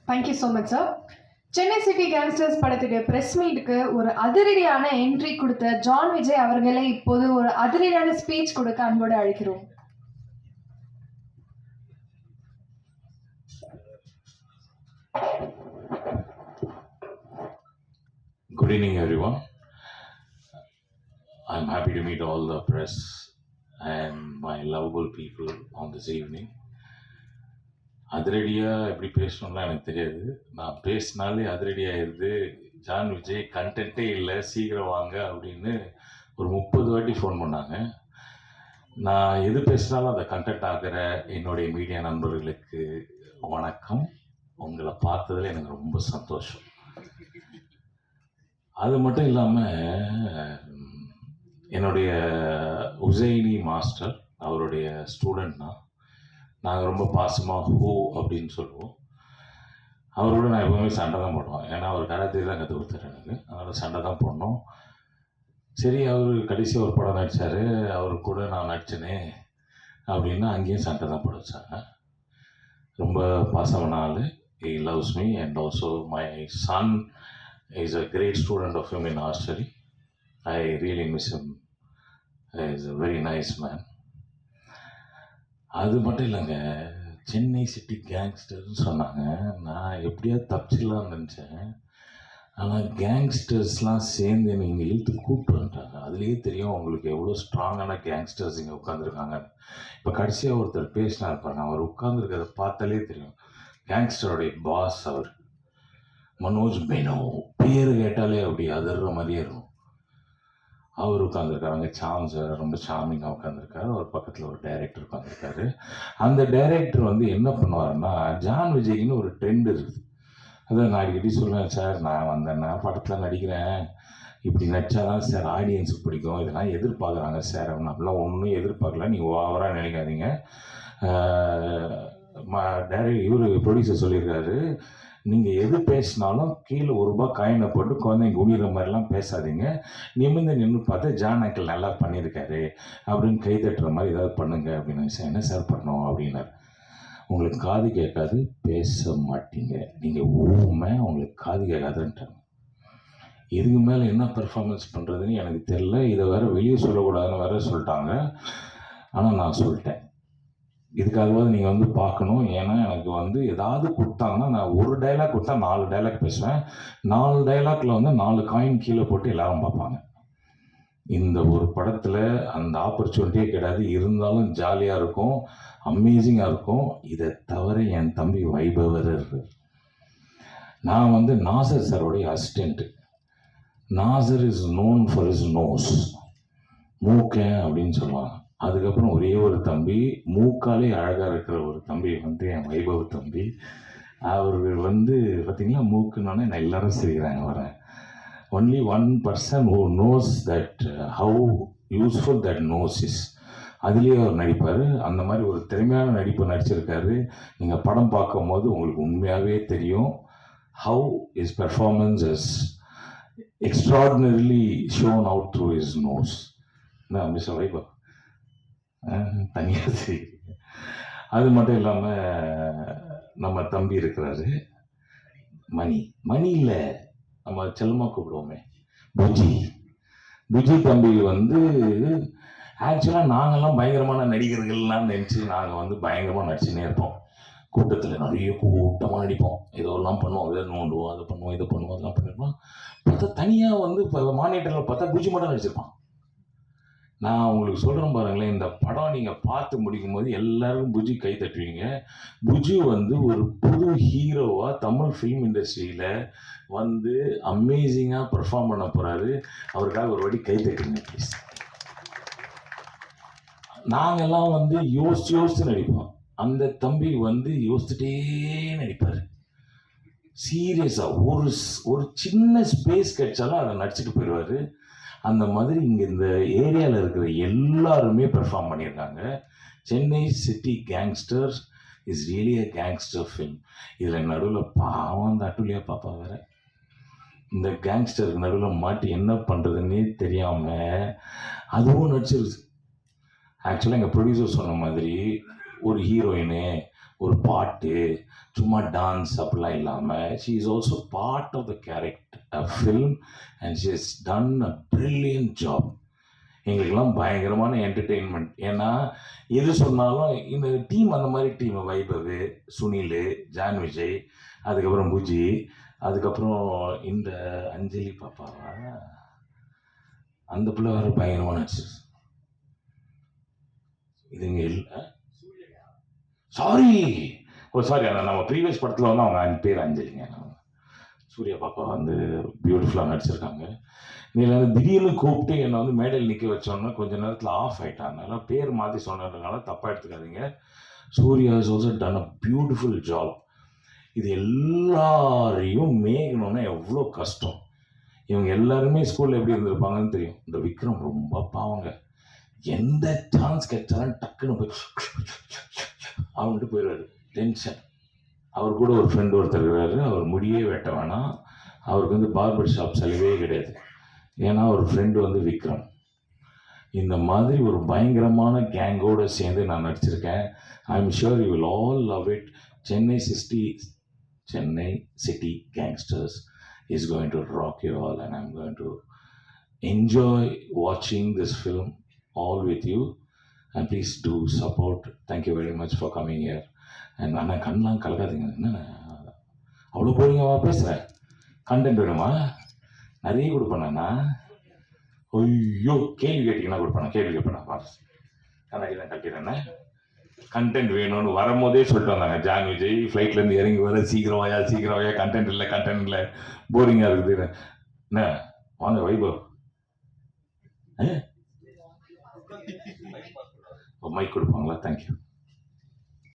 Thank you so much sir. Chennai city gangsters படத்துடைய பிரஸ் மீட்டுக்கு ஒரு அதிரடியான என்ட்ரி கொடுத்த ஜான் விஜய் அவர்களை இப்போது ஒரு அதிரடியான ஸ்பீச் கொடுக்க அன்போடு அழைக்கிறோம். Good evening, everyone. I'm happy to meet all the press and my lovable people on this evening. அதிரடியாக எப்படி பேசணும்லாம் எனக்கு தெரியாது. நான் பேசினாலே அதிரடியாகிடுது. ஜான் விஜய் கண்டென்ட்டே இல்லை, சீக்கிரம் வாங்க அப்படின்னு ஒரு 30 வாட்டி ஃபோன் பண்ணாங்க. நான் எது பேசினாலும் அதை கண்டென்ட் ஆகிற என்னுடைய மீடியா நண்பர்களுக்கு வணக்கம். உங்களை பார்த்ததில் எனக்கு ரொம்ப சந்தோஷம். அது மட்டும் இல்லாமல் என்னுடைய உசைனி மாஸ்டர், அவருடைய ஸ்டூடெண்ட் நாங்கள் ரொம்ப பாசமாக ஹூ அப்படின்னு சொல்லுவோம். அவரோட நான் எப்போவுமே சண்டை தான் போடுவேன். ஏன்னா அவர் கராத்தே தான் கற்றுக் கொடுத்தாரு எனக்கு, அதனால் சண்டை தான் போடணும். சரி, அவர் கடைசி ஒரு படம் நடித்தார், அவர் கூட நான் நடித்தேனே அப்படின்னா அங்கேயும் சண்டை தான் போட வச்சாங்க. ரொம்ப பாசமான ஆள். He loves me and also my son is a great student of him in archery. I really miss him. He is a very nice man. அது மட்டும் இல்லைங்க, சென்னை சிட்டி கேங்ஸ்டர்னு சொன்னாங்க. நான் எப்படியா தப்பிச்சிடலாம்னு நினச்சேன். ஆனால் கேங்ஸ்டர்ஸ்லாம் சேர்ந்து என்னை இங்கே இழுத்து கூப்பிட்டு வந்துட்டாங்க. அதுலேயே தெரியும் உங்களுக்கு எவ்வளோ ஸ்ட்ராங்கான கேங்ஸ்டர்ஸ் இங்கே உட்காந்துருக்காங்க. இப்போ கடைசியாக ஒருத்தர் பேசினா இருப்பாங்க, அவர் உட்காந்துருக்கிறத பார்த்தாலே தெரியும். கேங்ஸ்டருடைய பாஸ் அவர் மனோஜ் பெனோ, பேர் கேட்டாலே அப்படி அதிர்ற மாதிரியே இருக்கும். அவர் உட்காந்துருக்காரு அங்கே, சாம்ஸ் ரொம்ப சாமிங்காக உட்காந்துருக்காரு. அவர் பக்கத்தில் ஒரு டைரக்டர் உட்காந்துருக்காரு. அந்த டைரக்டர் வந்து என்ன பண்ணுவாருன்னா, ஜான் விஜய்க்குன்னு ஒரு ட்ரெண்ட் இருக்குது. அதான் நான் அடிக்கடி சொல்லுவேன், சார் நான் வந்தேன்னா படத்தில் நடிக்கிறேன், இப்படி நடிச்சாதான் சார் ஆடியன்ஸுக்கு பிடிக்கும், இதெல்லாம் எதிர்பார்க்குறாங்க சார். அப்படிலாம் ஒன்றும் எதிர்பார்க்கல, நீங்கள் ஓவராக நினைக்காதீங்க. இவர் ப்ரொடியூசர் சொல்லியிருக்காரு, நீங்கள் எது பேசினாலும் கீழே ₹1 காயினை போட்டு குழந்தைங்க குனிகிற மாதிரிலாம் பேசாதீங்க, நிமிர்ந்து நின்று பார்த்து ஜான் அங்கிள் நல்லா பண்ணியிருக்காரு அப்படின்னு கை தட்டுற மாதிரி ஏதாவது பண்ணுங்க அப்படின்னு. சார் என்ன சார் பண்ணோம் அப்படின்னாரு. உங்களுக்கு காது கேட்காது, பேச மாட்டீங்க, நீங்கள் ஊமை, உங்களுக்கு காது கேட்காதுன்ட்டாங்க. இதுக்கு மேலே என்ன பெர்ஃபார்மன்ஸ் பண்ணுறதுன்னு எனக்கு தெரியல. இதை வேறு வெளியே சொல்லக்கூடாதுன்னு வேற சொல்லிட்டாங்க. ஆனால் நான் சொல்லிட்டேன், இதுக்காகவாது நீங்கள் வந்து பார்க்கணும். ஏன்னா எனக்கு வந்து ஏதாவது கொடுத்தாங்கன்னா, நான் ஒரு டைலாக் கொடுத்தா 4 டைலாக் பேசுவேன். 4 டைலாக்ல வந்து 4 காயின் கீழே போட்டு எல்லாரும் பார்ப்பாங்க. இந்த ஒரு படத்தில் அந்த ஆப்பர்ச்சுனிட்டியே கிடையாது. இருந்தாலும் ஜாலியாக இருக்கும், அமேசிங்காக இருக்கும். இதை தவிர என் தம்பி வைபவர் இருக்கு. நான் வந்து நாசர் சாரோடைய assistant. Nasser is known for is nose, மூக்க அப்படின்னு சொல்லுவாங்க. அதுக்கப்புறம் ஒரே ஒரு தம்பி, மூக்காலே அழகாக இருக்கிற ஒரு தம்பி வந்து என் வைபவ் தம்பி. அவர் வந்து பார்த்திங்கன்னா மூக்குன்னொன்னே நான் எல்லாரும் சிரிக்கிறாங்க. வரேன் only one person who knows that how useful that nose is. அதுலேயே அவர் நடிப்பார். அந்த மாதிரி ஒரு திறமையான நடிப்பு நடிச்சிருக்காரு. நீங்கள் படம் பார்க்கும் போது உங்களுக்கு உண்மையாகவே தெரியும் how is performance is extraordinarily shown out through is nose. என்ன மிஸ்டர் வைபவ் தனியாக சரி. அது மட்டும் இல்லாமல் நம்ம தம்பி இருக்கிறாரு மணி. மணி இல்லை, நம்ம செல்லமாக கூப்பிடுவோமே புஜி. புஜி தம்பி வந்து ஆக்சுவலாக நாங்கள்லாம் பயங்கரமான நடிகர்கள்லாம் நினச்சி நாங்கள் வந்து பயங்கரமாக நடிச்சுன்னே இருப்போம். கூட்டத்தில் நிறைய கூட்டமாக நடிப்போம், ஏதோலாம் பண்ணுவோம், இதை நோண்டுவோம், அதை பண்ணுவோம், இதை பண்ணுவோம், அதெல்லாம் பண்ணிருப்போம். பார்த்தா தனியாக வந்து இப்போ மானிட்டரில் பார்த்தா புஜி மட்டும் நடிச்சிருப்பான். நான் உங்களுக்கு சொல்கிறேன் பாருங்களேன், இந்த படம் நீங்கள் பார்த்து முடிக்கும் போது எல்லாரும் புஜி கை தட்டுவீங்க. புஜி வந்து ஒரு புது ஹீரோவாக தமிழ் ஃபிலிம் இண்டஸ்ட்ரியில் வந்து அமேசிங்காக பெர்ஃபார்ம் பண்ண போகிறாரு. அவருக்காக ஒரு வாட்டி கை தட்டுங்க ப்ளீஸ். நாங்கள்லாம் வந்து யோசிச்சு நடிப்போம், அந்த தம்பி வந்து யோசிச்சுட்டே நடிப்பார். சீரியஸாக ஒரு சின்ன ஸ்பேஸ் கிடைச்சாலும் அதை நடிச்சுட்டு போயிடுவார். அந்த மாதிரி இங்கே இந்த ஏரியாவில் இருக்கிற எல்லாருமே பெர்ஃபார்ம் பண்ணியிருக்காங்க. Chennai city gangsters is really a gangster film. இதில் நடுவில் பாவம் அந்த அட்டுலியா பாப்பா வேற இந்த கேங்ஸ்டருக்கு நடுவில் மாட்டி என்ன பண்ணுறதுன்னே தெரியாமல் அதுவும் நடிச்சிருச்சு. ஆக்சுவலாக எங்கள் ப்ரொடியூசர் சொன்ன மாதிரி ஒரு ஹீரோயினு, ஒரு பாட்டு, சும்மா டான்ஸ் அப்படிலாம் இல்லாமல் she is also part of the character film and she is done a brilliant job. எங்களுக்கெல்லாம் பயங்கரமான என்டர்டெயின்மெண்ட். ஏன்னா எது சொன்னாலும் இந்த டீம் அந்த மாதிரி டீம், வைபவ், சுனில், ஜான் விஜய், அதுக்கப்புறம் புஜி, அதுக்கப்புறம் இந்த அஞ்சலி பாப்பாவா அந்த பிள்ளை வேறு பயங்கரமாக நடிச்சிருச்சு. இதுங்க இல்லை, சாரி நம்ம ப்ரீவியஸ் படத்தில் வந்து அவங்க பேர் அஞ்சலிங்க. சூர்யா பாப்பா வந்து பியூட்டிஃபுல்லாக நடிச்சிருக்காங்க. இதில் வந்து திடீர்னு கூப்பிட்டு என்னை வந்து மேடையில் நிற்க வச்சோன்னா கொஞ்ச நேரத்தில் ஆஃப் ஆகிட்டாங்க. அதனால் பேர் மாற்றி சொன்னதுனால தப்பாக எடுத்துக்காதீங்க. Surya is also done a beautiful job. இது எல்லாரையும் மேய்க்கணுன்னா எவ்வளோ கஷ்டம். இவங்க எல்லாருமே ஸ்கூலில் எப்படி இருந்திருப்பாங்கன்னு தெரியும். இந்த விக்ரம் ரொம்ப பாவங்க, எந்த சான்ஸ் கிடைச்சாலும் டக்குன்னு போய் அவங்கள்ட்ட போயிடுவார். டென்ஷன். அவர் கூட ஒரு ஃப்ரெண்டு ஒருத்தர் இருக்கிறாரு, அவர் முடியே வெட்ட வேணாம், அவருக்கு வந்து பார்பர் ஷாப் செலவே கிடையாது. ஏன்னா ஒரு ஃப்ரெண்டு வந்து விக்ரம். இந்த மாதிரி ஒரு பயங்கரமான கேங்கோடு சேர்ந்து நான் நடிச்சிருக்கேன். I am sure you will all love it. Chennai city gangsters is going to rock you all, and I'm going to enjoy watching this film all with you. And please do support. Thank you very much for coming here. And அண்ணா கண்ணெலாம் கலக்காதீங்க. என்ன அவ்வளோ போறீங்கவா பேசுகிறேன்? Content வேணுமா? நிறைய கொடுப்பேண்ணா. ஐயோ, கேள்வி கேட்டிங்கன்னா கொடுப்பேண்ணா. கேள்வி கேட்பேண்ணா. கண்ணாடி தான் கட்டிடுறேண்ணே. கண்டென்ட் வேணும்னு வரும்போதே சொல்லிட்டு வந்தாங்க. ஜான் விஜய் ஃப்ளைட்லேருந்து இறங்கி வர சீக்கிரம் வாயா, கண்டென்ட் இல்லை, போரிங்காக இருக்குது. என்ன வாங்க வைபவ், மைக் கொடுப்பாங்களா? தேங்க்யூ.